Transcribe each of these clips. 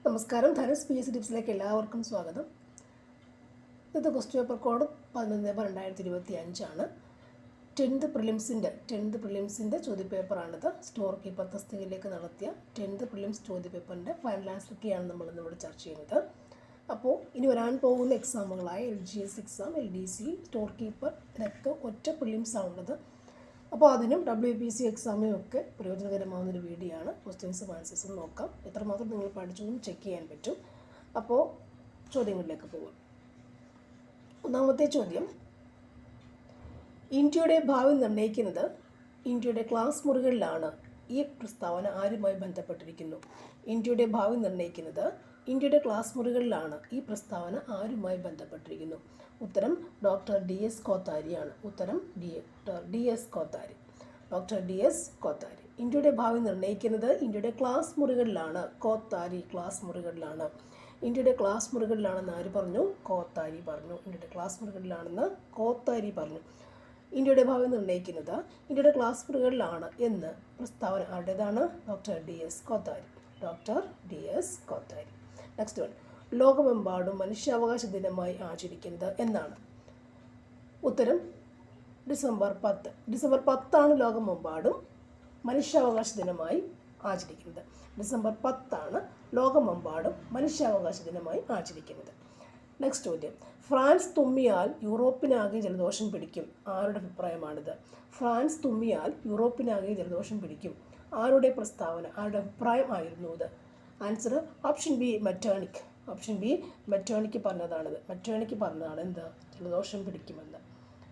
നമസ്കാരം. Dhanas P S C ടിപ്സിലേക്ക് എല്ലാവർക്കും സ്വാഗതം. ഇത് ക്വസ്റ്റ്യൻ പേപ്പർ കോഡ് 11/2025 ടെൻത്ത് പ്രിലിംസിൻ്റെ ചോദ്യപേപ്പറാണിത്. സ്റ്റോർ കീപ്പർ തസ്തികയിലേക്ക് നടത്തിയ 10th പ്രിലിംസ് ചോദ്യപേപ്പറിൻ്റെ ഫൈനൽ ആൻസറൊക്കെയാണ് നമ്മളിന്നിവിടെ ചർച്ച ചെയ്യുന്നത്. അപ്പോൾ ഇനി വരാൻ പോകുന്ന എക്സാമുകളായ LGS exam, LDC, store keeper ഇതൊക്കെ ഒറ്റ പ്രിലിംസാണുള്ളത്. അപ്പോൾ അതിനും WPC എക്സാമിനും ഒക്കെ പ്രയോജനകരമാകുന്നൊരു വീഡിയോ ആണ്. ക്വസ്റ്റ്യൻസും ആൻസേഴ്സും നോക്കാം, എത്രമാത്രം നിങ്ങൾ പഠിച്ചൊന്നും ചെക്ക് ചെയ്യാൻ പറ്റും. അപ്പോൾ ചോദ്യങ്ങളിലേക്ക് പോകാം. ഒന്നാമത്തെ ചോദ്യം, ഇന്ത്യയുടെ ഭാവി നിർണ്ണയിക്കുന്നത് ഇന്ത്യയുടെ ക്ലാസ് മുറികളിലാണ്. ഈ പ്രസ്താവന ആരുമായി ബന്ധപ്പെട്ടിരിക്കുന്നു? ഇന്ത്യയുടെ ഭാവി നിർണ്ണയിക്കുന്നത് ഇന്ത്യയുടെ ക്ലാസ് മുറികളിലാണ്. ഈ പ്രസ്താവന ആരുമായി ബന്ധപ്പെട്ടിരിക്കുന്നു? ഉത്തരം ഡോക്ടർ DS കോത്താരിയാണ്. ഉത്തരം ഡോക്ടർ DS കോത്താരി. ഇന്ത്യയുടെ ഭാവി നിർണ്ണയിക്കുന്നത് ഇന്ത്യയുടെ ക്ലാസ് മുറികളിലാണ്. കോത്താരി ക്ലാസ് മുറികളിലാണ്. ഇന്ത്യയുടെ ക്ലാസ് മുറികളിലാണെന്ന് ആര് പറഞ്ഞു? കോത്താരി പറഞ്ഞു. ഇന്ത്യയുടെ ക്ലാസ് മുറികളിലാണെന്ന് കോത്താരി പറഞ്ഞു. ഇന്ത്യയുടെ ഭാവി നിർണ്ണയിക്കുന്നത് ഇന്ത്യയുടെ ക്ലാസ് മുറികളിലാണ് എന്ന് പ്രസ്താവന ആരുടേതാണ്? Doctor DS Kothari. Next one, ലോകമെമ്പാടും മനുഷ്യാവകാശ ദിനമായി ആചരിക്കുന്നത് എന്നാണ്? ഉത്തരം ഡിസംബർ 10. ഡിസംബർ 10 ലോകമെമ്പാടും മനുഷ്യാവകാശ ദിനമായി ആചരിക്കുന്നത്. ഡിസംബർ 10 ലോകമെമ്പാടും മനുഷ്യാവകാശ ദിനമായി ആചരിക്കുന്നത്. നെക്സ്റ്റ് ചോദ്യം, ഫ്രാൻസ് തുമ്മിയാൽ യൂറോപ്പിനാകെ ജലദോഷം പിടിക്കും. ആരുടെ അഭിപ്രായമാണിത്? ഫ്രാൻസ് തുമ്മിയാൽ യൂറോപ്പിനാകെ ജലദോഷം പിടിക്കും. ആരുടെ പ്രസ്താവന, ആരുടെ അഭിപ്രായം ആയിരുന്നു ഇത്? Answer option B, Metternich. Option B, Metternich പറഞ്ഞതാണിത്. മെറ്റേണിക്ക് പറഞ്ഞതാണ് എന്ത്? ജലദോഷം പിടിക്കുമെന്ന്.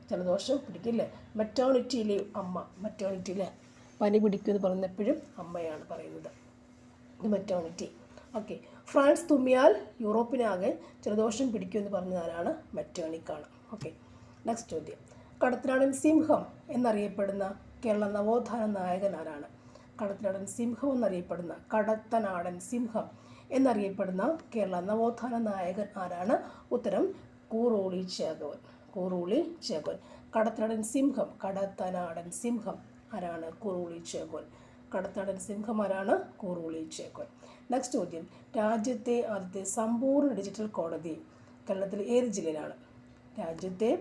ജലദോഷം പിടിക്കില്ലേ? മെറ്റേണിറ്റി ലീവ്, അമ്മ. മെറ്റേണിറ്റിയിലെ പനി പിടിക്കുമെന്ന് പറഞ്ഞപ്പോഴും അമ്മയാണ് പറയുന്നത്. മെറ്റേണിറ്റി. ഓക്കെ. ഫ്രാൻസ് തുമ്മിയാൽ യൂറോപ്പിനാകെ ജലദോഷം പിടിക്കുമെന്ന് പറഞ്ഞതാരാണ്? മെറ്റേണിക്കാണ്. ഓക്കെ. നെക്സ്റ്റ് ചോദ്യം, കടത്തനാടൻ സിംഹം എന്നറിയപ്പെടുന്ന കേരള നവോത്ഥാന നായകൻ ആരാണ്? കടത്തനാടൻ സിംഹം എന്നറിയപ്പെടുന്ന കേരള നവോത്ഥാന നായകൻ ആരാണ്? ഉത്തരം കൂറോളി ചേകവൻ. കടത്തനാടൻ സിംഹം ആരാണ്? കൂറോളി ചേകവൻ. കടത്തനാടൻ സിംഹം ആരാണ്? കൂറോളി ചേകവൻ. നെക്സ്റ്റ് ചോദ്യം, രാജ്യത്തെ ആദ്യത്തെ സമ്പൂർണ്ണ ഡിജിറ്റൽ കോടതി കേരളത്തിലെ ഏത് ജില്ലയിലാണ്? രാജ്യത്തെ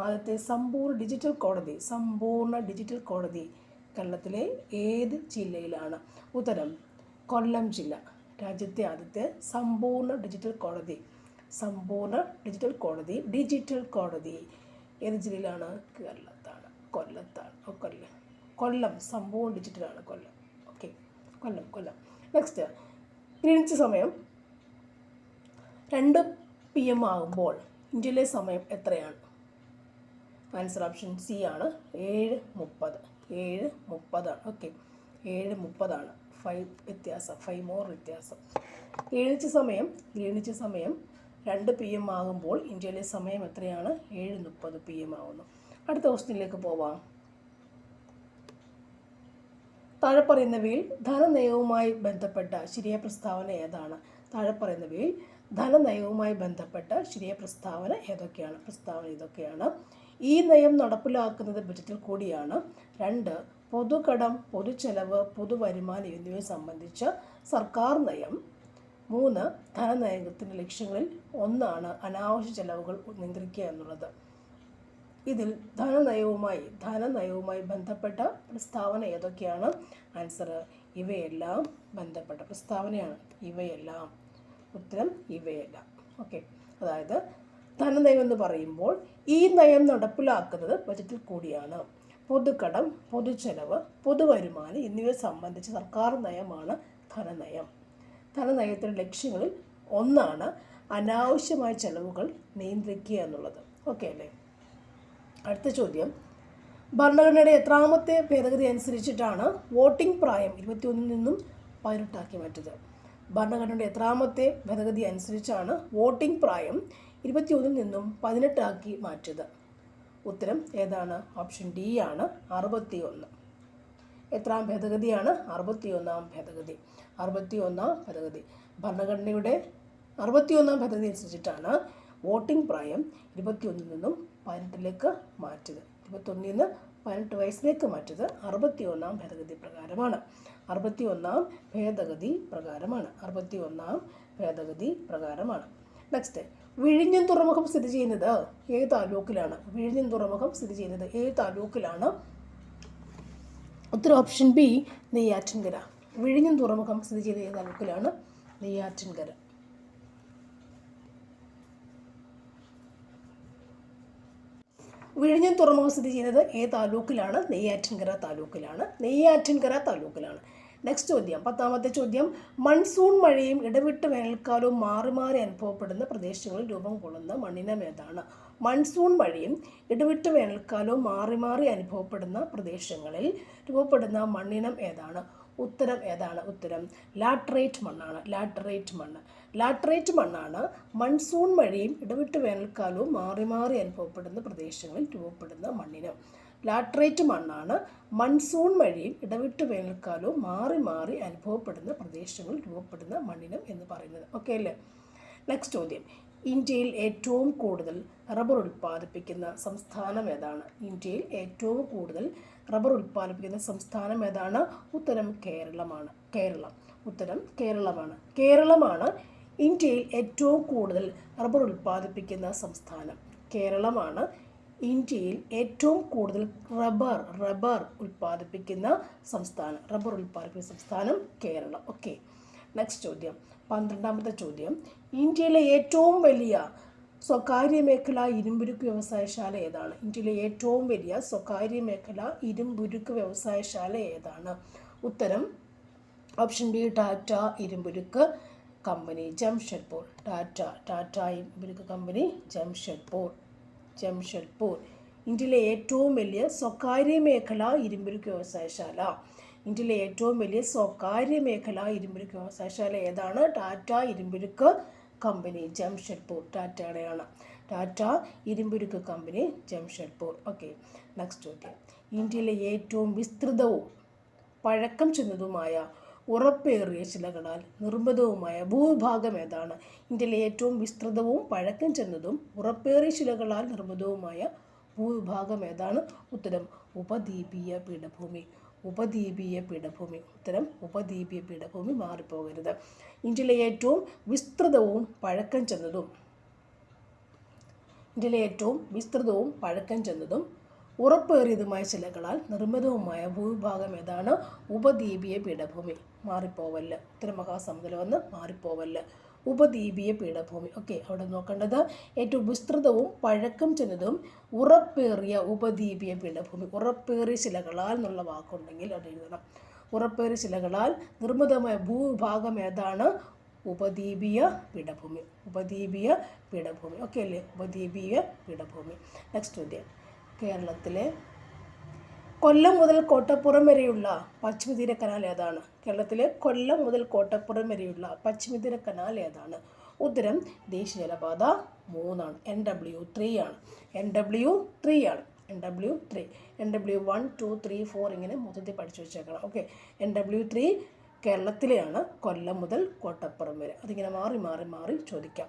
ആദ്യത്തെ സമ്പൂർണ്ണ ഡിജിറ്റൽ കോടതി കേരളത്തിലെ ഏത് ജില്ലയിലാണ്? ഉത്തരം കൊല്ലം ജില്ല. രാജ്യത്തെ ആദ്യത്തെ സമ്പൂർണ്ണ ഡിജിറ്റൽ കോടതി ഏത് ജില്ലയിലാണ്? കേരളത്താണ്. കൊല്ലം സമ്പൂർണ്ണ ഡിജിറ്റലാണ്. കൊല്ലം. ഓക്കെ. കൊല്ലം. നെക്സ്റ്റ്, ഗ്രീനിച്ച് സമയം 2 PM ആകുമ്പോൾ ഇന്ത്യയിലെ സമയം എത്രയാണ്? ആൻസർ ഓപ്ഷൻ സി ആണ്, 7:30. 7:30. ഓക്കെ. 7:30. 5 മോർ വ്യത്യാസം. ഗ്രീനിച്ച് സമയം 2 PM ആകുമ്പോൾ ഇന്ത്യയിലെ സമയം എത്രയാണ്? 7:30 PM ആകുന്നു. അടുത്ത ക്വസ്റ്റ്യനിലേക്ക് പോവാം. താഴെ പറയുന്നവയിൽ ധനനയവുമായി ബന്ധപ്പെട്ട ശരിയായ പ്രസ്താവന ഏതാണ്? പ്രസ്താവന ഇതൊക്കെയാണ്. ഈ നയം നടപ്പിലാക്കുന്നത് ബജറ്റിൽ കൂടിയാണ്. 2, പൊതുകടം, പൊതുച്ചെലവ്, പൊതുവരുമാനം എന്നിവയെ സംബന്ധിച്ച സർക്കാർ നയം. 3, ധനനയത്തിൻ്റെ ലക്ഷ്യങ്ങളിൽ ഒന്നാണ് അനാവശ്യ ചെലവുകൾ നിയന്ത്രിക്കുക എന്നുള്ളത്. ഇതിൽ ധനനയവുമായി ബന്ധപ്പെട്ട പ്രസ്താവന ഏതൊക്കെയാണ്? ആൻസർ ഇവയെല്ലാം ബന്ധപ്പെട്ട പ്രസ്താവനയാണ്. ഉത്തരം ഇവയെല്ലാം. ഓക്കെ. അതായത് ധനനയം എന്ന് പറയുമ്പോൾ ഈ നയം നടപ്പിലാക്കുന്നത് ബജറ്റിൽ കൂടിയാണ്. പൊതുകടം, പൊതുച്ചെലവ്, പൊതുവരുമാനം എന്നിവയെ സംബന്ധിച്ച് സർക്കാർ നയമാണ് ധനനയം. ധനനയത്തിൻ്റെ ലക്ഷ്യങ്ങളിൽ ഒന്നാണ് അനാവശ്യമായ ചെലവുകൾ നിയന്ത്രിക്കുക എന്നുള്ളത്. ഓക്കെ അല്ലേ? അടുത്ത ചോദ്യം, ഭരണഘടനയുടെ എത്രാമത്തെ ഭേദഗതി അനുസരിച്ചിട്ടാണ് വോട്ടിംഗ് പ്രായം 21 നിന്നും 18 ആക്കി മാറ്റിയത്? ഭരണഘടനയുടെ എത്രാമത്തെ ഭേദഗതി അനുസരിച്ചാണ് വോട്ടിംഗ് പ്രായം 21 നിന്നും 18 ആക്കി മാറ്റിയത്? ഉത്തരം ഏതാണ്? ഓപ്ഷൻ ഡി ആണ്, 61. എത്രാം ഭേദഗതിയാണ്? 61ാം ഭേദഗതി. ഭരണഘടനയുടെ 61ാം ഭേദഗതി അനുസരിച്ചിട്ടാണ് വോട്ടിംഗ് പ്രായം 21 നിന്നും 18 മാറ്റിയത്. 21 നിന്ന് 18 വയസ്സിലേക്ക് മാറ്റിയത് 61ാം ഭേദഗതി പ്രകാരമാണ്. 61-ാം ഭേദഗതി പ്രകാരമാണ്. 61-ാം ഭേദഗതി പ്രകാരമാണ്. നെക്സ്റ്റ്, വിഴിഞ്ഞം തുറമുഖം സ്ഥിതി ചെയ്യുന്നത് ഏത് താലൂക്കിലാണ്? വിഴിഞ്ഞം തുറമുഖം സ്ഥിതി ചെയ്യുന്നത് ഏത് താലൂക്കിലാണ്? ഉത്തരം ഓപ്ഷൻ ബി, നെയ്യാറ്റിൻകര. വിഴിഞ്ഞം തുറമുഖം സ്ഥിതി ചെയ്യുന്നത് ഏത് താലൂക്കിലാണ്? നെയ്യാറ്റിൻകര. വിഴിഞ്ഞം തുറമുഖം സ്ഥിതി ചെയ്യുന്നത് ഏത് താലൂക്കിലാണ്? നെയ്യാറ്റിൻകര താലൂക്കിലാണ്. നെയ്യാറ്റിൻകര താലൂക്കിലാണ്. നെക്സ്റ്റ് ചോദ്യം, 10ാമത്തെ ചോദ്യം. മൺസൂൺ മഴയും ഇടവിട്ട് വേനൽക്കാലവും മാറി മാറി അനുഭവപ്പെടുന്ന പ്രദേശങ്ങളിൽ രൂപം കൊള്ളുന്ന മണ്ണിനം ഏതാണ്? മൺസൂൺ മഴയും ഇടവിട്ട് വേനൽക്കാലവും മാറി മാറി അനുഭവപ്പെടുന്ന പ്രദേശങ്ങളിൽ രൂപപ്പെടുന്ന മണ്ണിനം ഏതാണ്? ഉത്തരം ഏതാണ്? ഉത്തരം ലാറ്ററൈറ്റ് മണ്ണാണ്. ലാറ്ററൈറ്റ് മണ്ണ്. ലാറ്ററൈറ്റ് മണ്ണാണ് മൺസൂൺ മഴയും ഇടവിട്ട് വേനൽക്കാലവും മാറി മാറി അനുഭവപ്പെടുന്ന പ്രദേശങ്ങളിൽ രൂപപ്പെടുന്ന മണ്ണിനം. ലാറ്ററൈറ്റ് മണ്ണാണ് മൺസൂൺ മഴയും ഇടവിട്ട് വേനൽക്കാലവും മാറി മാറി അനുഭവപ്പെടുന്ന പ്രദേശങ്ങളിൽ രൂപപ്പെടുന്ന മണ്ണിനം എന്ന് പറയുന്നത്. ഓക്കെ അല്ലേ? നെക്സ്റ്റ് ചോദ്യം, ഇന്ത്യയിൽ ഏറ്റവും കൂടുതൽ റബ്ബർ ഉൽപ്പാദിപ്പിക്കുന്ന സംസ്ഥാനം ഏതാണ്? ഇന്ത്യയിൽ ഏറ്റവും കൂടുതൽ റബ്ബർ ഉൽപ്പാദിപ്പിക്കുന്ന സംസ്ഥാനം ഏതാണ്? ഉത്തരം കേരളമാണ്. കേരളം. ഉത്തരം കേരളമാണ്. കേരളമാണ് ഇന്ത്യയിൽ ഏറ്റവും കൂടുതൽ റബ്ബർ ഉൽപ്പാദിപ്പിക്കുന്ന സംസ്ഥാനം. കേരളമാണ് ഇന്ത്യയിൽ ഏറ്റവും കൂടുതൽ റബ്ബർ ഉൽപ്പാദിപ്പിക്കുന്ന സംസ്ഥാനം. റബ്ബർ ഉൽപ്പാദിപ്പിക്കുന്ന സംസ്ഥാനം കേരളം. ഓക്കെ. നെക്സ്റ്റ് ചോദ്യം, 12ാമത്തെ ചോദ്യം. ഇന്ത്യയിലെ ഏറ്റവും വലിയ സ്വകാര്യ മേഖല ഇരുമ്പുരുക്ക് വ്യവസായശാല ഏതാണ്? ഇന്ത്യയിലെ ഏറ്റവും വലിയ സ്വകാര്യ മേഖല ഇരുമ്പുരുക്ക് വ്യവസായശാല ഏതാണ്? ഉത്തരം ഓപ്ഷൻ ബി, ടാറ്റ ഇരുമ്പുരുക്ക് കമ്പനി, ജംഷഡ്പൂർ. ടാറ്റ ഇരുമ്പുരുക്ക് കമ്പനി, ജംഷഡ്പൂർ. ഇന്ത്യയിലെ ഏറ്റവും വലിയ സ്വകാര്യ മേഖല ഇരുമ്പുരുക്ക് വ്യവസായശാല. ഇന്ത്യയിലെ ഏറ്റവും വലിയ സ്വകാര്യ മേഖല ഇരുമ്പുരുക്ക് വ്യവസായശാല ഏതാണ്? ടാറ്റ ഇരുമ്പുരുക്ക് കമ്പനി, ജംഷഡ്പൂർ. ടാറ്റയുടെയാണ്. ടാറ്റ ഇരുമ്പുരുക്ക് കമ്പനി, ജംഷഡ്പൂർ. ഓക്കെ. നെക്സ്റ്റ് ചോദ്യം, ഇന്ത്യയിലെ ഏറ്റവും വിസ്തൃതവും പഴക്കം ചെന്നതുമായ ഉറപ്പേറിയ ശിലകളാൽ നിർമ്മിതവുമായ ഭൂവിഭാഗം ഏതാണ്? ഇന്ത്യയിലെ ഏറ്റവും വിസ്തൃതവും പഴക്കം ചെന്നതും ഉറപ്പേറിയ ശിലകളാൽ നിർമ്മിതവുമായ ഭൂവിഭാഗം ഏതാണ്? ഉത്തരം ഉപദ്വീപീയ പീഠഭൂമി. ഉപദ്വീപീയ പീഠഭൂമി. ഉത്തരം ഉപദ്വീപീയ പീഠഭൂമി. മാറിപ്പോകരുത്. ഇന്ത്യയിലെ ഏറ്റവും വിസ്തൃതവും പഴക്കം ചെന്നതും ഉറപ്പേറിയതുമായ ശിലകളാൽ നിർമ്മിതവുമായ ഭൂവിഭാഗം ഏതാണ്? ഉപദ്വീപീയ പീഠഭൂമി. മാറിപ്പോവല്ല്. ഉത്തരമഹാസമുദ്രമെന്ന് മാറിപ്പോവല്ല്. ഉപദ്വീപീയ പീഠഭൂമി. ഓക്കെ. അവിടെ നോക്കേണ്ടത് ഏറ്റവും വിസ്തൃതവും പഴക്കം ചെന്നതും ഉറപ്പേറിയ ഉപദ്വീപീയ പീഠഭൂമി. ഉറപ്പേറിയ ശിലകളാൽ എന്നുള്ള വാക്കുണ്ടെങ്കിൽ അത് എഴുതണം. ഉറപ്പേറിയ ശിലകളാൽ നിർമ്മിതമായ ഭൂവിഭാഗം ഏതാണ്? ഉപദ്വീപീയ പീഠഭൂമി. ഉപദ്വീപീയ പീഠഭൂമി. ഓക്കെ അല്ലേ? ഉപദ്വീപീയ പീഠഭൂമി. നെക്സ്റ്റ് ചോദ്യം, കേരളത്തിലെ കൊല്ലം മുതൽ കോട്ടപ്പുറം വരെയുള്ള പശ്ചിമതീര കനാൽ ഏതാണ്? കേരളത്തിലെ കൊല്ലം മുതൽ കോട്ടപ്പുറം വരെയുള്ള പശ്ചിമതീര കനാൽ ഏതാണ്? ഉത്തരം ദേശീയ ജലപാത 3 ആണ്. NW3 ആണ്. NW3 ആണ്. NW 1, 2, 3, 4 ഇങ്ങനെ മൊത്തത്തിൽ പഠിച്ചു വെച്ചേക്കണം. ഓക്കെ. NW3 കേരളത്തിലെയാണ്. കൊല്ലം മുതൽ കോട്ടപ്പുറം വരെ. അതിങ്ങനെ മാറി മാറി മാറി ചോദിക്കാം.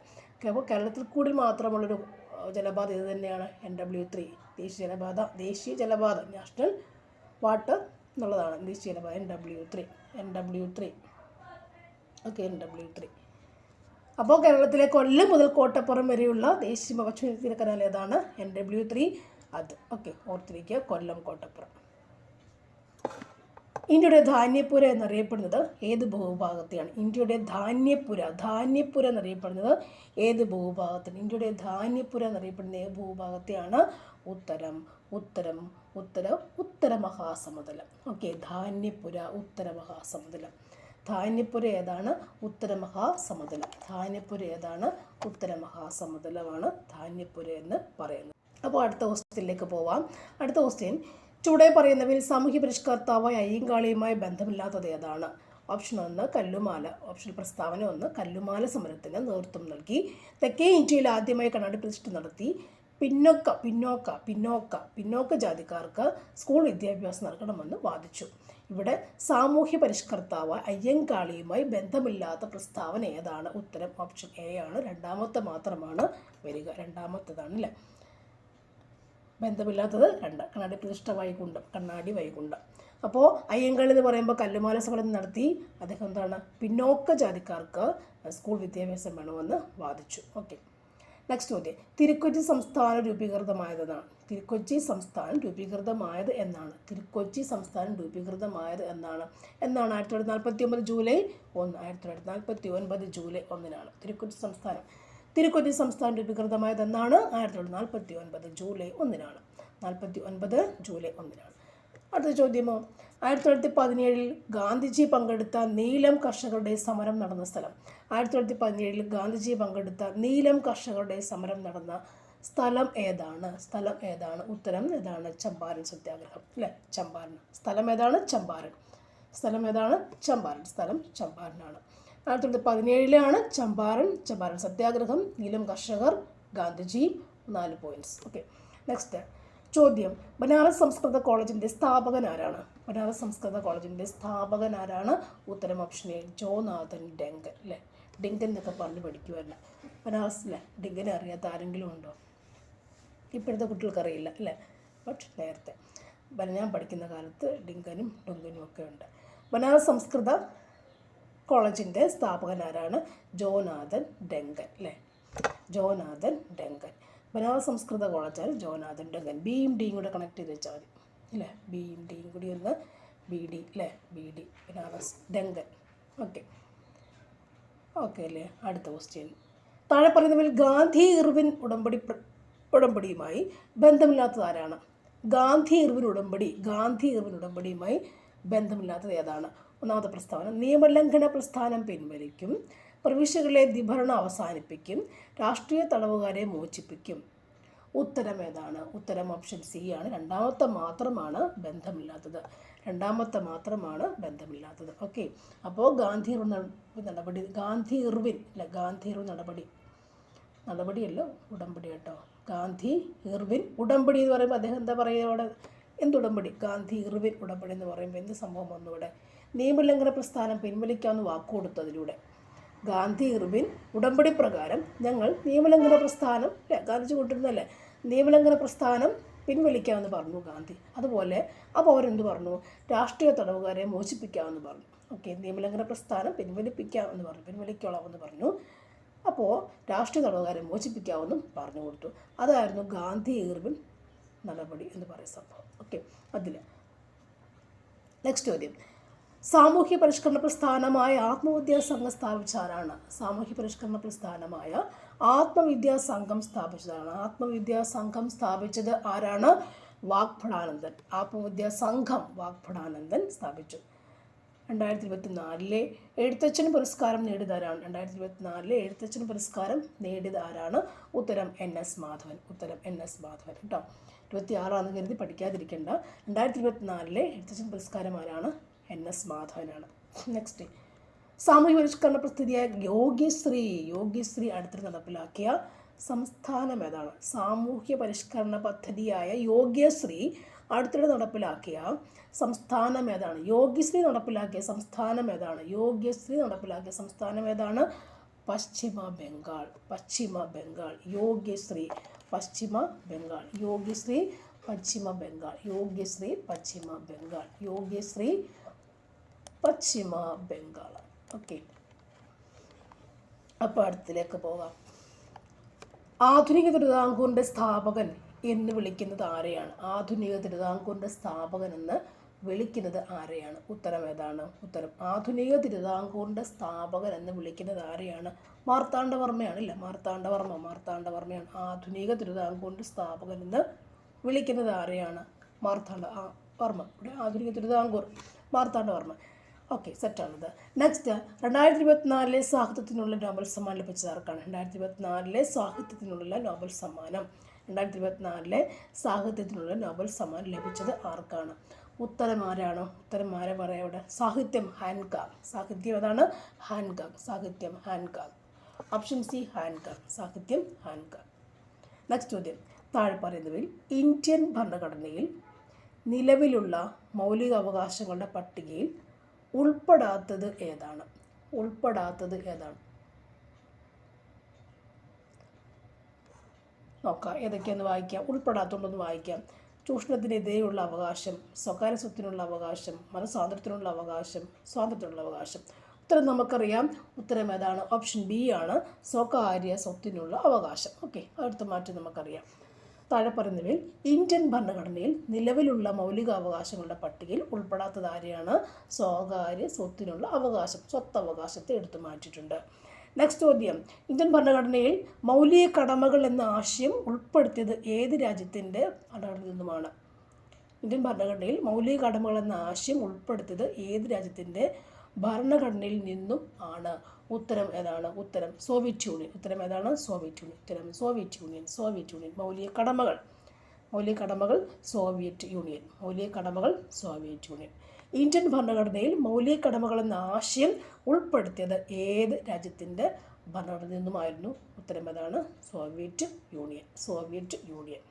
അപ്പോൾ കേരളത്തിൽ കൂടി മാത്രമുള്ളൊരു ജലപാത ഇത് തന്നെയാണ് NW3. ദേശീയ ജലപാത നാഷണൽ വാട്ടർ എന്നുള്ളതാണ് ദേശീയ ജലപാത NW3. ഓക്കെ. NW3. അപ്പോൾ കേരളത്തിലെ കൊല്ലം മുതൽ കോട്ടപ്പുറം വരെയുള്ള ദേശീയ പശ്ചിമതീര കനാൽ ഏതാണ്? NW3. അത് ഓക്കെ ഓർത്തിരിക്കുക. കൊല്ലം, കോട്ടപ്പുറം. ഇന്ത്യയുടെ ധാന്യപ്പുര എന്നറിയപ്പെടുന്നത് ഏത് ഭൂഭാഗത്തെയാണ്? ഇന്ത്യയുടെ ധാന്യപ്പുര എന്നറിയപ്പെടുന്നത് ഏത് ഭൂഭാഗത്താണ്? ഇന്ത്യയുടെ ധാന്യപ്പുര എന്നറിയപ്പെടുന്നത് ഏത് ഭൂഭാഗത്തെയാണ്? ഉത്തര മഹാസമുദ്രം. ഓക്കെ. ധാന്യപ്പുര ഉത്തര മഹാസമുദ്രം. ധാന്യപ്പുര ഏതാണ്? ഉത്തര മഹാസമുദ്രം. ധാന്യപ്പുര ഏതാണ്? ഉത്തര മഹാസമുദ്രമാണ് ധാന്യപ്പുര എന്ന് പറയുന്നത്. അപ്പോൾ അടുത്ത ക്വസ്റ്റ്യനിലേക്ക് പോവാം. അടുത്ത ക്വസ്റ്റ്യൻ, ചുവടെ പറയുന്നവയിൽ സാമൂഹ്യ പരിഷ്കർത്താവായ അയ്യങ്കാളിയുമായി ബന്ധമില്ലാത്തത് ഏതാണ്? ഓപ്ഷൻ 1 കല്ലുമാല. ഓപ്ഷൻ പ്രസ്താവന 1 കല്ലുമാല സമരത്തിന് നേതൃത്വം നൽകി. തെക്കേ ഇന്ത്യയിൽ ആദ്യമായി കണ്ണാടി പ്രതിഷ്ഠ നടത്തി. പിന്നോക്ക ജാതിക്കാർക്ക് സ്കൂൾ വിദ്യാഭ്യാസം നൽകണമെന്ന് വാദിച്ചു. ഇവിടെ സാമൂഹ്യ പരിഷ്കർത്താവ് അയ്യങ്കാളിയുമായി ബന്ധമില്ലാത്ത പ്രസ്താവന ഏതാണ്? ഉത്തരം ഓപ്ഷൻ എ ആണ്. രണ്ടാമത്തെ മാത്രമാണ് വരിക. രണ്ടാമത്തേതാണല്ലേ. ബന്ധമില്ലാത്തത് 2 കണ്ണാടി പ്രതിഷ്ഠ കണ്ണാടി വൈകുണ്ഠം. അപ്പോൾ അയ്യങ്കാളി എന്ന് പറയുമ്പോൾ കല്ലുമാല സമരം നടത്തി അദ്ദേഹം എന്താണ് പിന്നോക്ക ജാതിക്കാർക്ക് സ്കൂൾ വിദ്യാഭ്യാസം വേണമെന്ന് വാദിച്ചു. ഓക്കെ, നെക്സ്റ്റ് ചോദ്യം. തിരുക്കൊച്ചി സംസ്ഥാനം രൂപീകൃതമായതാണ്. തിരുക്കൊച്ചി സംസ്ഥാനം രൂപീകൃതമായത് എന്നാണ്. തിരുക്കൊച്ചി സംസ്ഥാനം രൂപീകൃതമായത് എന്നാണ്. 1949 ജൂലൈ 1. 1949 ജൂലൈ 1 തിരുക്കൊച്ചി സംസ്ഥാനം രൂപീകൃതമായത് എന്നാണ്. 1949 ജൂലൈ 1. 49 ജൂലൈ 1. അടുത്ത ചോദ്യമോ, 1917 ഗാന്ധിജി പങ്കെടുത്ത നീലം കർഷകരുടെ സമരം നടന്ന സ്ഥലം. 1917 ഗാന്ധിജി പങ്കെടുത്ത നീലം കർഷകരുടെ സമരം നടന്ന സ്ഥലം ഏതാണ്? ഉത്തരം ഏതാണ്? ചമ്പാരൻ സത്യാഗ്രഹം അല്ലേ? ചമ്പാരൻ. സ്ഥലം ഏതാണ്? ചമ്പാരൻ. സ്ഥലം ചമ്പാരനാണ്. 1917 ചമ്പാരൻ സത്യാഗ്രഹം, നീലം കർഷകർ, ഗാന്ധിജി. 4 പോയിന്റ്സ്. ഓക്കെ, നെക്സ്റ്റ് ചോദ്യം. ബനാറസ് സംസ്കൃത കോളേജിൻ്റെ സ്ഥാപകൻ ആരാണ്? ഉത്തരം ഓപ്ഷൻ എ, ജോനാഥൻ ഡങ്കൻ അല്ലേ? ഡിങ്കൻ എന്നൊക്കെ പറഞ്ഞ് പഠിക്കുമല്ലോ ബനാറസിലെ. ഡിങ്കനെ അറിയാത്ത ആരെങ്കിലും ഉണ്ടോ? ഇപ്പോഴത്തെ കുട്ടികൾക്ക് അറിയില്ല അല്ലേ? ബട്ട് നേരത്തെ ഞാൻ പഠിക്കുന്ന കാലത്ത് ഡിങ്കനും ഡുങ്കനും ഒക്കെ ഉണ്ട്. ബനാറസ് സംസ്കൃത കോളേജിൻ്റെ സ്ഥാപകൻ ആരാണ്? ജോനാഥൻ ഡങ്കൻ അല്ലേ? ബനാറസ് സംസ്കൃത കോളേജാണ് ജോനാഥൻ ഡങ്കൻ. ബിയും ഡിയും കൂടെ കണക്ട് ചെയ്ത് വെച്ചാൽ മതി അല്ലേ? ബിയും ഡിയും കൂടി ഒന്ന് BD അല്ലേ? BD Banaras Duncan. ഓക്കെ അല്ലേ? അടുത്ത ക്വസ്റ്റ്യൻ. താഴെ പറയുന്നവരിൽ ഗാന്ധി ഇർവിൻ ഉടമ്പടിയുമായി ബന്ധമില്ലാത്തത് ആരാണ്? ഗാന്ധി ഇർവിൻ ഉടമ്പടിയുമായി ബന്ധമില്ലാത്തത് ഏതാണ്? ഒന്നാമത്തെ പ്രസ്താവന, നിയമലംഘന പ്രസ്ഥാനം പിൻവലിക്കും, പ്രവിശ്യകളിലെ ദ്വിഭരണം അവസാനിപ്പിക്കും, രാഷ്ട്രീയ തടവുകാരെ മോചിപ്പിക്കും. ഉത്തരം ഏതാണ്? ഉത്തരം ഓപ്ഷൻ സി ആണ്. രണ്ടാമത്തെ മാത്രമാണ് ബന്ധമില്ലാത്തത്. ഓക്കെ, അപ്പോൾ ഗാന്ധി ഇർവിൻ നടപടിയല്ല, ഉടമ്പടി കേട്ടോ. ഗാന്ധി ഇർവിൻ ഉടമ്പടി എന്ന് പറയുമ്പോൾ അദ്ദേഹം എന്താ പറയുക അവിടെ? എന്തുടമ്പടി? ഗാന്ധി ഇർവിൻ ഉടമ്പടി എന്ന് പറയുമ്പോൾ എന്ത് സംഭവം വന്നു ഇവിടെ? നിയമലംഘന പ്രസ്ഥാനം പിൻവലിക്കാമെന്ന് വാക്കുകൊടുത്തതിലൂടെ ഗാന്ധി ഇർവിൻ ഉടമ്പടി പ്രകാരം ഞങ്ങൾ നിയമലംഘന പ്രസ്ഥാനം ഗാന്ധിജി കൊണ്ടിരുന്നല്ലേ, നിയമലംഘന പ്രസ്ഥാനം പിൻവലിക്കാമെന്ന് പറഞ്ഞു ഗാന്ധി. അതുപോലെ അപ്പോൾ അവരെന്ത് പറഞ്ഞു? രാഷ്ട്രീയ തടവുകാരെ മോചിപ്പിക്കാമെന്ന് പറഞ്ഞു. ഓക്കെ, നിയമലംഘന പ്രസ്ഥാനം പിൻവലിക്കോളാമെന്ന് പറഞ്ഞു. അപ്പോൾ രാഷ്ട്രീയ തടവുകാരെ മോചിപ്പിക്കാമെന്നും പറഞ്ഞു കൊടുത്തു. അതായിരുന്നു ഗാന്ധി ഇർവിൻ നടപടി എന്ന് പറയുന്ന സംഭവം. ഓക്കെ, അതിൽ നെക്സ്റ്റ് ചോദ്യം. സാമൂഹ്യ പരിഷ്കരണ പ്രസ്ഥാനമായ ആത്മവിദ്യാസംഘം സ്ഥാപിച്ച ആരാണ്? ആത്മവിദ്യാസംഘം സ്ഥാപിച്ചത് ആരാണ്? വാഗ്ഭടാനന്ദൻ. വാഗ്ഭടാനന്ദൻ സ്ഥാപിച്ചു. 2024 എഴുത്തച്ഛൻ പുരസ്കാരം നേടിയത് ആരാണ്? ഉത്തരം NS മാധവൻ കേട്ടോ. 26 കരുതി പഠിക്കാതിരിക്കേണ്ട. 2024 എഴുത്തച്ഛൻ പുരസ്കാരം ആരാണ്? NS മാധവനാണ്. നെക്സ്റ്റ്, സാമൂഹ്യ പരിഷ്കരണ പദ്ധതിയായ യോഗ്യശ്രീ അടുത്തിടെ നടപ്പിലാക്കിയ സംസ്ഥാനം ഏതാണ്? സാമൂഹ്യ പരിഷ്കരണ പദ്ധതിയായ യോഗ്യശ്രീ അടുത്തിടെ നടപ്പിലാക്കിയ സംസ്ഥാനം ഏതാണ്? യോഗ്യശ്രീ നടപ്പിലാക്കിയ സംസ്ഥാനം ഏതാണ്? പശ്ചിമ ബംഗാൾ. യോഗ്യശ്രീ പശ്ചിമ ബംഗാൾ. ഓക്കെ, അപ്പോൾ അടുത്തിലേക്ക് പോകാം. ആധുനിക തിരുവിതാംകൂറിൻ്റെ സ്ഥാപകൻ എന്ന് വിളിക്കുന്നത് ആരെയാണ്? ഉത്തരം ഏതാണ്? ആധുനിക തിരുവിതാംകൂറിൻ്റെ സ്ഥാപകൻ എന്ന് വിളിക്കുന്നത് ആരെയാണ്? മാർത്താണ്ഡവർമ്മയാണ്. ആധുനിക തിരുവിതാംകൂറിൻ്റെ സ്ഥാപകൻ എന്ന് വിളിക്കുന്നത് ആരെയാണ്? മാർത്താണ്ഡവർമ്മ. ഇവിടെ ആധുനിക തിരുവിതാംകൂർ മാർത്താണ്ഡവർമ്മ. ഓക്കെ, സെറ്റാണിത്. നെക്സ്റ്റ്, 2024 സാഹിത്യത്തിനുള്ള നോബൽ സമ്മാനം ലഭിച്ചത് ആർക്കാണ്? 2024 സാഹിത്യത്തിനുള്ള നോബൽ സമ്മാനം ലഭിച്ചത് ആർക്കാണ്? ഉത്തരം ആരാണ് പറയാം ഇവിടെ? സാഹിത്യം ഹാൻകാഗ്. ഓപ്ഷൻ സി സാഹിത്യം ഹാൻകാഗ്. നെക്സ്റ്റ് ചോദ്യം. താഴെ പറയുന്നവയിൽ ഇന്ത്യൻ ഭരണഘടനയിൽ നിലവിലുള്ള മൗലിക അവകാശങ്ങളുടെ പട്ടികയിൽ ഉൾപ്പെടാത്തത് ഏതാണ്? നോക്കാം ഏതൊക്കെയാന്ന് വായിക്കാം. ഉൾപ്പെടാത്തതുകൊണ്ടൊന്ന് വായിക്കാം. ചൂഷണത്തിനെതിരെയുള്ള അവകാശം, സ്വകാര്യ സ്വത്തിനുള്ള അവകാശം, മനസ്വാതന്ത്ര്യത്തിനുള്ള അവകാശം, സ്വാതന്ത്ര്യത്തിനുള്ള അവകാശം. ഉത്തരം നമുക്കറിയാം. ഉത്തരം ഏതാണ്? ഓപ്ഷൻ ബി ആണ്, സ്വകാര്യ സ്വത്തിനുള്ള അവകാശം. ഓക്കെ, അടുത്ത മാറ്റം നമുക്കറിയാം. താഴെ പറയുന്നവയിൽ ഇന്ത്യൻ ഭരണഘടനയിൽ നിലവിലുള്ള മൗലിക അവകാശങ്ങളുടെ പട്ടികയിൽ ഉൾപ്പെടാത്തത് ആരെയാണ്? സ്വകാര്യ സ്വത്തിനുള്ള അവകാശം, സ്വത്തവകാശത്തെ എടുത്തു മാറ്റിയിട്ടുണ്ട്. നെക്സ്റ്റ് ചോദ്യം, ഇന്ത്യൻ ഭരണഘടനയിൽ മൗലിക കടമകൾ എന്ന ആശയം ഉൾപ്പെടുത്തിയത് ഏത് രാജ്യത്തിൻ്റെ ഭരണഘടനയിൽ നിന്നുമാണ്? ഇന്ത്യൻ ഭരണഘടനയിൽ മൗലിക കടമകൾ എന്ന ആശയം ഉൾപ്പെടുത്തിയത് ഏത് രാജ്യത്തിൻ്റെ ഭരണഘടനയിൽ നിന്നും ആണ്? ഉത്തരം ഏതാണ്? ഉത്തരം സോവിയറ്റ് യൂണിയൻ. ഉത്തരം ഏതാണ്? Soviet union. ഉത്തരം സോവിയറ്റ് യൂണിയൻ. Soviet union. മൗലിക കടമകൾ സോവിയറ്റ് യൂണിയൻ. മൗലിക കടമകൾ സോവിയറ്റ് യൂണിയൻ. ഇന്ത്യൻ ഭരണഘടനയിൽ മൗലിക കടമകൾ എന്ന ആശയം ഉൾപ്പെടുത്തിയത് ഏത് രാജ്യത്തിൻ്റെ ഭരണഘടനയിൽ നിന്നുമായിരുന്നു? ഉത്തരം ഏതാണ്? Soviet union.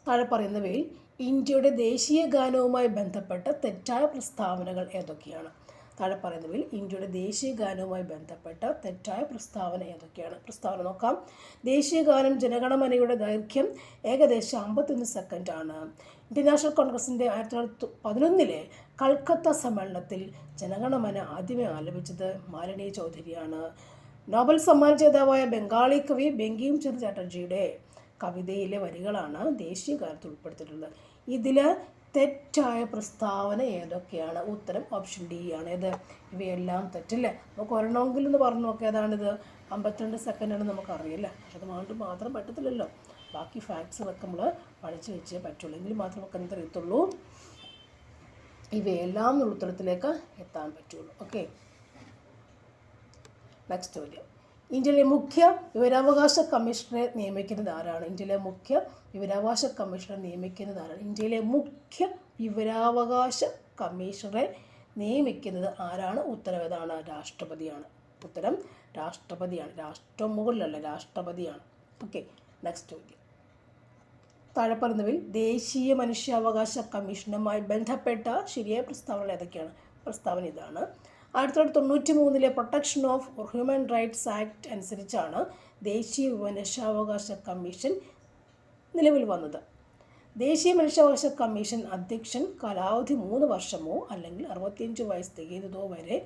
താഴെ പറയുന്നവയിൽ ഇന്ത്യയുടെ ദേശീയ ഗാനവുമായി ബന്ധപ്പെട്ട തെറ്റായ പ്രസ്താവനകൾ ഏതൊക്കെയാണ്? താഴെ പറയുന്നവയിൽ ഇന്ത്യയുടെ ദേശീയ ഗാനവുമായി ബന്ധപ്പെട്ട തെറ്റായ പ്രസ്താവന ഏതൊക്കെയാണ്? പ്രസ്താവന നോക്കാം. ദേശീയ ഗാനം ജനഗണമനയുടെ ദൈർഘ്യം ഏകദേശം 51 സെക്കൻഡാണ്. ഇന്ത്യൻ നാഷണൽ കോൺഗ്രസിൻ്റെ 1911 കൽക്കത്ത സമ്മേളനത്തിൽ ജനഗണമന ആദ്യമേ ആലപിച്ചത് മാലിനി ചൗധരിയാണ്. നോബൽ സമ്മാന ജേതാവായ ബംഗാളി കവി ബങ്കിം ചന്ദ്ര ചാറ്റർജിയുടെ കവിതയിലെ വരികളാണ് ദേശീയ ഗാനത്തിൽ ഉൾപ്പെടുത്തിയിട്ടുള്ളത്. ഇതിൽ തെറ്റായ പ്രസ്താവന ഏതൊക്കെയാണ്? ഉത്തരം ഓപ്ഷൻ ഡി ആണ്. ഏത്? ഇവയെല്ലാം തെറ്റല്ലേ? നമുക്ക് ഒരെണ്ണമെങ്കിലും എന്ന് പറഞ്ഞു നോക്കാം. ഏതാണിത്? 52 സെക്കൻഡാണ് നമുക്കറിയില്ല. പക്ഷെ അത് മാത്രം പറ്റത്തില്ലല്ലോ. ബാക്കി ഫാക്ട്സുകളൊക്കെ നമ്മൾ പഠിച്ച് വെച്ചേ പറ്റുള്ളൂ. എങ്കിൽ മാത്രം നമുക്ക് എന്തറിയത്തുള്ളൂ? ഇവയെല്ലാം ഉത്തരത്തിലേക്ക് എത്താൻ പറ്റുള്ളൂ. ഓക്കെ, നെക്സ്റ്റ് ചോദ്യം. ഇന്ത്യയിലെ മുഖ്യ വിവരാവകാശ കമ്മീഷണറെ നിയമിക്കുന്നത് ആരാണ്? ഇന്ത്യയിലെ മുഖ്യ വിവരാവകാശ കമ്മീഷണറെ നിയമിക്കുന്നത് ആരാണ്? ഇന്ത്യയിലെ മുഖ്യ വിവരാവകാശ കമ്മീഷണറെ നിയമിക്കുന്നത് ആരാണ്? ഉത്തരം ഏതാണ്? രാഷ്ട്രപതിയാണ്. ഉത്തരം രാഷ്ട്രപതിയാണ്. രാഷ്ട്രം മുകളിലല്ല, രാഷ്ട്രപതിയാണ്. ഓക്കെ, നെക്സ്റ്റ് ചോദ്യം. താഴെ പറയുന്നവയിൽ ദേശീയ മനുഷ്യാവകാശ കമ്മീഷനുമായി ബന്ധപ്പെട്ട ശരിയായ പ്രസ്താവനകൾ ഏതൊക്കെയാണ്? പ്രസ്താവന ഇതാണ്. 1993 protection of human rights act അനുസരിച്ചാണ് ദേശീയ മനുഷ്യാവകാശ കമ്മീഷൻ നിലവിൽ വന്നത്. ദേശീയ മനുഷ്യാവകാശ കമ്മീഷൻ അധ്യക്ഷൻ കാലാവധി 3 വർഷമോ അല്ലെങ്കിൽ 65 വയസ്സ് തികയുന്നതോ വരെ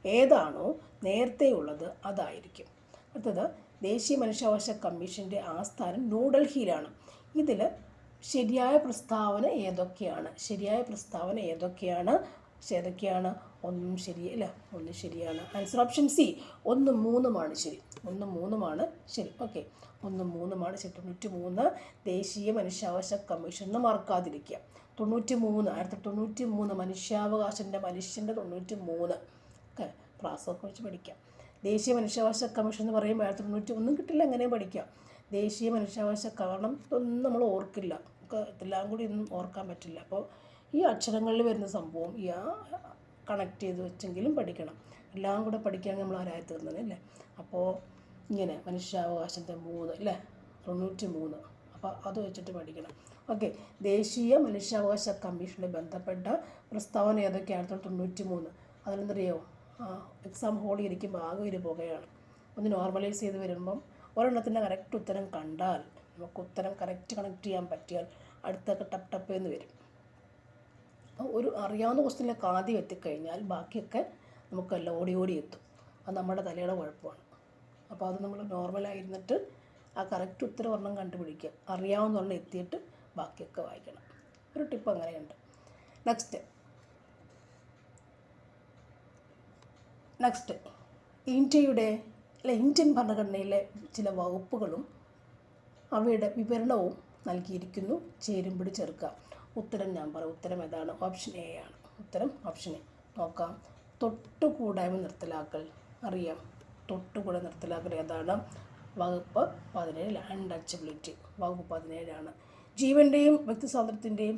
ഏതാണോ നേരത്തെയുള്ളത് അതായിരിക്കും. അടുത്തത്, ദേശീയ മനുഷ്യാവകാശ കമ്മീഷൻ്റെ ആസ്ഥാനം ന്യൂഡൽഹിയിലാണ്. ഇതിൽ ശരിയായ പ്രസ്താവന ഏതൊക്കെയാണ്? ഏതൊക്കെയാണ്? ഒന്നും ശരിയല്ല, ഒന്ന് ശരിയാണ്. ആൻസർ ഓപ്ഷൻ സി, 1, 3 ശരി. 1, 3 ശരി. ഓക്കെ, 1, 3 ശരി. 93 ദേശീയ മനുഷ്യാവകാശ കമ്മീഷൻ എന്ന് മറക്കാതിരിക്കുക. 1993 മനുഷ്യൻ്റെ 93. ഓക്കെ, ക്ലാസ്സൊക്കെ വെച്ച് പഠിക്കാം. ദേശീയ മനുഷ്യാവകാശ കമ്മീഷൻ എന്ന് പറയുമ്പോൾ 1991 കിട്ടില്ല, അങ്ങനെ പഠിക്കാം. ദേശീയ മനുഷ്യാവകാശ, കാരണം ഇതൊന്നും നമ്മൾ ഓർക്കില്ല, നമുക്ക് ഇതെല്ലാം കൂടി ഒന്നും ഓർക്കാൻ പറ്റില്ല. അപ്പോൾ ഈ അക്ഷരങ്ങളിൽ വരുന്ന സംഭവം കണക്ട് ചെയ്ത് വെച്ചെങ്കിലും പഠിക്കണം. എല്ലാം കൂടെ പഠിക്കാൻ നമ്മൾ ആരായി തീർന്നത് അല്ലേ? അപ്പോൾ ഇങ്ങനെ മനുഷ്യാവകാശത്തിൻ്റെ 3 അല്ലേ, 93. അപ്പോൾ അത് വെച്ചിട്ട് പഠിക്കണം. ഓക്കെ, ദേശീയ മനുഷ്യാവകാശ കമ്മീഷനുമായി ബന്ധപ്പെട്ട പ്രസ്താവന ഏതൊക്കെയാണ്? 1993. അതിലെന്തറിയോ, എക്സാം ഹോളിൽ ഇരിക്കുമ്പോൾ ആകെ ഒരു പുകയാണ്. ഒന്ന് നോർമലൈസ് ചെയ്ത് വരുമ്പം ഒരെണ്ണത്തിൻ്റെ കറക്റ്റ് ഉത്തരം കണ്ടാൽ, നമുക്ക് ഉത്തരം കണക്ട് ചെയ്യാൻ പറ്റിയാൽ അടുത്തൊക്കെ ടപ്പ് എന്ന് വരും. അപ്പോൾ ഒരു അറിയാവുന്ന ക്വസ്റ്റ്യനിലേക്ക് ആദ്യം എത്തിക്കഴിഞ്ഞാൽ ബാക്കിയൊക്കെ നമുക്കെല്ലാം ഓടി എത്തും. അത് നമ്മുടെ തലയുടെ കുഴപ്പമാണ്. അപ്പോൾ അത് നമ്മൾ നോർമലായിരുന്നിട്ട് ആ കറക്റ്റ് ഉത്തരം ഒരെണ്ണം കണ്ടുപിടിക്കുക, അറിയാവുന്ന എത്തിയിട്ട് ബാക്കിയൊക്കെ വായിക്കണം. ഒരു ടിപ്പ് അങ്ങനെയുണ്ട്. നെക്സ്റ്റ് ഇന്ത്യൻ ഭരണഘടനയിലെ ചില വകുപ്പുകളും അവയുടെ വിവരണവും നൽകിയിരിക്കുന്നു. ചേരുംപടി ചേർക്കുക. ഉത്തരം ഞാൻ പറയാം. ഉത്തരം ഏതാണ്? ഓപ്ഷൻ എ ആണ്. ഉത്തരം ഓപ്ഷൻ എ. നോക്കാം. തൊട്ടുകൂടായ്മ നിർത്തലാക്കൽ അറിയാം. തൊട്ടുകൂടായ്മ നിർത്തലാക്കൽ ഏതാണ്? വകുപ്പ് 17, അൺടച്ചബിലിറ്റി. വകുപ്പ് 17 ജീവൻ്റെയും വ്യക്തിസ്വാതന്ത്ര്യത്തിൻ്റെയും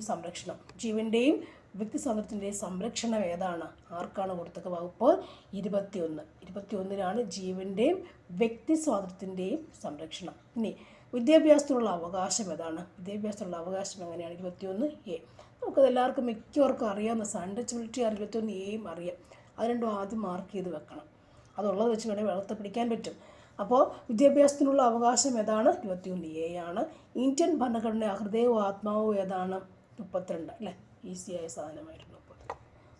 സംരക്ഷണം ഏതാണ്? ആർക്കാണ് കൊടുത്തത്? വകുപ്പ് 21. ജീവൻ്റെയും വ്യക്തി സ്വാതന്ത്ര്യത്തിൻ്റെയും സംരക്ഷണം. ഇനി വിദ്യാഭ്യാസത്തിനുള്ള അവകാശം ഏതാണ്? വിദ്യാഭ്യാസത്തിനുള്ള അവകാശം എങ്ങനെയാണ്? 21A. നമുക്കത് എല്ലാവർക്കും മിക്കവർക്കും അറിയാവുന്ന അൺടച്ചബിലിറ്റി 21A അറിയാം. അത് രണ്ടും ആദ്യം മാർക്ക് ചെയ്ത് വെക്കണം. അതുള്ളത് വെച്ച് വേണമെങ്കിൽ വെള്ളത്തെ പിടിക്കാൻ പറ്റും. അപ്പോൾ വിദ്യാഭ്യാസത്തിനുള്ള അവകാശം ഏതാണ്? 21A ആണ്. ഇന്ത്യൻ ഭരണഘടന ഹൃദയവും ആത്മാവും ഏതാണ്? 32 അല്ലേ? ഈസിയായ സാധനമായിരുന്നു.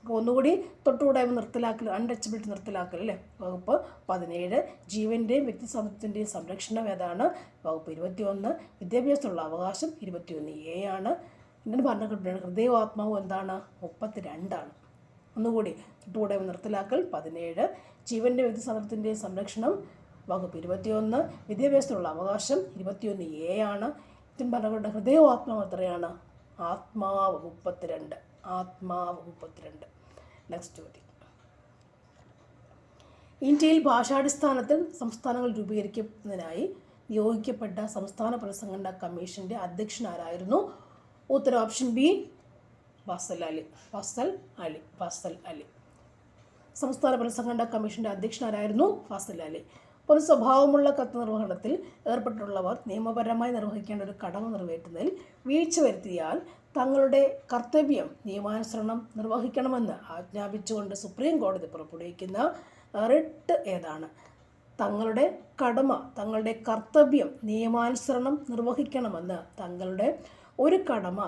അപ്പോൾ ഒന്നുകൂടി തൊട്ടുകൂടായ്മ നിർത്തലാക്കൽ, അൺടച്ചബിലിറ്റി നിർത്തലാക്കൽ അല്ലേ? വകുപ്പ് 17 ജീവൻ്റെയും വ്യക്തി സ്വാതന്ത്ര്യത്തിൻ്റെയും സംരക്ഷണം ഏതാണ്? വകുപ്പ് 21 വിദ്യാഭ്യാസത്തിനുള്ള അവകാശം 21A ആണ്. ഇന്ത്യൻ ഭരണഘടനയുടെ ഹൃദയവും ആത്മാവും എന്താണ്? 32 ആണ്. ഒന്നുകൂടി തൊട്ടുകൂടായ്മ നിർത്തലാക്കൽ 17 ജീവൻ്റെ വ്യക്തി സ്വാതന്ത്ര്യത്തിൻ്റെയും സംരക്ഷണം വകുപ്പ് 21 വിദ്യാഭ്യാസത്തിനുള്ള അവകാശം 21A ആണ്. ഇന്ത്യൻ ഭരണഘടനയുടെ ഹൃദയവും ആത്മാവും എത്രയാണ്? ആത്മാവ് 32. ആത്മാവ് 32. നെക്സ്റ്റ് ചോദ്യം. ഇന്ത്യയിൽ ഭാഷാടിസ്ഥാനത്തിൽ സംസ്ഥാനങ്ങൾ രൂപീകരിക്കുന്നതിനായി നിയോഗിക്കപ്പെട്ട സംസ്ഥാന പുനഃസംഘടനാ കമ്മീഷൻ്റെ അധ്യക്ഷൻ ആരായിരുന്നു? ഉത്തരം ഓപ്ഷൻ ബി ഫസൽ അലി. സംസ്ഥാന പുനഃസംഘടനാ കമ്മീഷൻ്റെ അധ്യക്ഷൻ ആരായിരുന്നു? ഫസൽ അലി. പൊതു സ്വഭാവമുള്ള കത്ത് നിർവഹണത്തിൽ ഏർപ്പെട്ടുള്ളവർ നിയമപരമായി നിർവഹിക്കേണ്ട ഒരു കടമ നിറവേറ്റുന്നതിൽ വീഴ്ച വരുത്തിയാൽ തങ്ങളുടെ കർത്തവ്യം നിയമാനുസരണം നിർവഹിക്കണമെന്ന് ആജ്ഞാപിച്ചുകൊണ്ട് സുപ്രീം കോടതി പുറപ്പെടുവിക്കുന്ന റിട്ട് ഏതാണ്? തങ്ങളുടെ കടമ, തങ്ങളുടെ കർത്തവ്യം നിയമാനുസരണം നിർവഹിക്കണമെന്ന് തങ്ങളുടെ ഒരു കടമ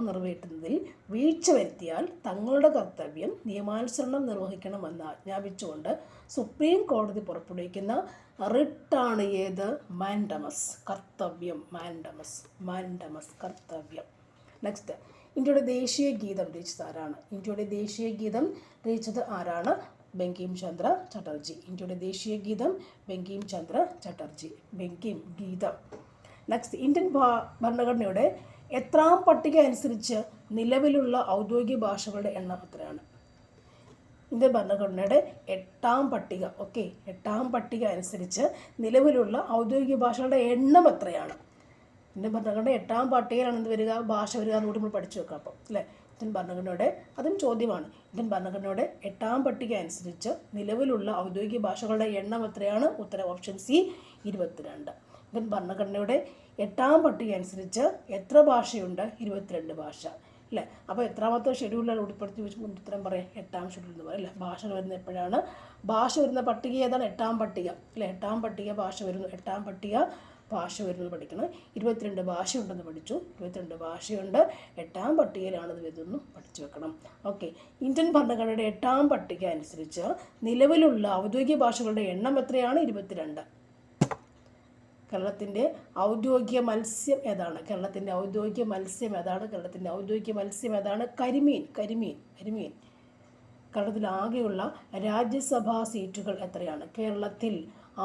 നിറവേറ്റുന്നതിൽ വീഴ്ച വരുത്തിയാൽ തങ്ങളുടെ കർത്തവ്യം നിയമാനുസരണം നിർവഹിക്കണമെന്ന് ആജ്ഞാപിച്ചുകൊണ്ട് സുപ്രീം കോടതി പുറപ്പെടുവിക്കുന്ന റിട്ടാണ് ഏത്? മാൻഡമസ്. കർത്തവ്യം. മാൻഡമസ് കർത്തവ്യം. നെക്സ്റ്റ്. ഇന്ത്യയുടെ ദേശീയ ഗീതം രചിച്ചത് ആരാണ്? ഇന്ത്യയുടെ ദേശീയ ഗീതം രചിച്ചത് ആരാണ്? ബങ്കിം ചന്ദ്ര ചാറ്റർജി. ഇന്ത്യയുടെ ദേശീയ ഗീതം ബങ്കിം ചന്ദ്ര ചാറ്റർജി. ബങ്കിം ഗീതം. നെക്സ്റ്റ്. ഇന്ത്യൻ ഭരണഘടനയുടെ എത്രാം പട്ടിക അനുസരിച്ച് നിലവിലുള്ള ഔദ്യോഗിക ഭാഷകളുടെ എണ്ണം എത്രയാണ്? ഇന്ത്യൻ ഭരണഘടനയുടെ 8ാം പട്ടിക. ഓക്കെ, 8ാം പട്ടിക അനുസരിച്ച് നിലവിലുള്ള ഔദ്യോഗിക ഭാഷകളുടെ എണ്ണം എത്രയാണ്? ഇന്ത്യൻ ഭരണഘടന 8ാം പട്ടികയിലാണ് എന്ത് വരിക? ഭാഷ വരിക. അതുകൂടി നമ്മൾ പഠിച്ചു വെക്കാം. അപ്പം അല്ലേ, ഇന്ത്യൻ ഭരണഘടനയുടെ അതും ചോദ്യമാണ്. ഇന്ത്യൻ ഭരണഘടനയുടെ 8ാം പട്ടിക അനുസരിച്ച് നിലവിലുള്ള ഔദ്യോഗിക ഭാഷകളുടെ എണ്ണം എത്രയാണ്? ഉത്തരം ഓപ്ഷൻ സി 22. ഇന്ത്യൻ ഭരണഘടനയുടെ 8ാം പട്ടിക അനുസരിച്ച് എത്ര ഭാഷയുണ്ട്? 22 ഭാഷ അല്ലേ? അപ്പോൾ എത്രാമത്തെ ഷെഡ്യൂളിലാണ് ഉൾപ്പെടുത്തി വെച്ച് ഉത്തരം പറയാം? 8ാം ഷെഡ്യൂൾ എന്ന് പറയും അല്ലേ? ഭാഷ വരുന്ന എപ്പോഴാണ്? ഭാഷ വരുന്ന പട്ടിക ഏതാണ്? 8ാം പട്ടിക അല്ലേ? 8ാം പട്ടിക ഭാഷ വരുന്നു. 8ാം പട്ടിക ഭാഷ വരുന്നത് പഠിക്കണം. 22 ഭാഷയുണ്ടെന്ന് പഠിച്ചു. 22 ഭാഷയുണ്ട്. 8ാം പട്ടികയിലാണെന്ന് വരുന്നു പഠിച്ചു വെക്കണം. ഓക്കെ. ഇന്ത്യൻ ഭരണഘടനയുടെ 8ാം പട്ടിക അനുസരിച്ച് നിലവിലുള്ള ഔദ്യോഗിക ഭാഷകളുടെ എണ്ണം എത്രയാണ്? 22. കേരളത്തിൻ്റെ ഔദ്യോഗിക മത്സ്യം ഏതാണ്? കേരളത്തിൻ്റെ ഔദ്യോഗിക മത്സ്യം ഏതാണ്? കേരളത്തിൻ്റെ ഔദ്യോഗിക മത്സ്യം ഏതാണ്? കരിമീൻ. കേരളത്തിൽ ആകെയുള്ള രാജ്യസഭാ സീറ്റുകൾ എത്രയാണ്? കേരളത്തിൽ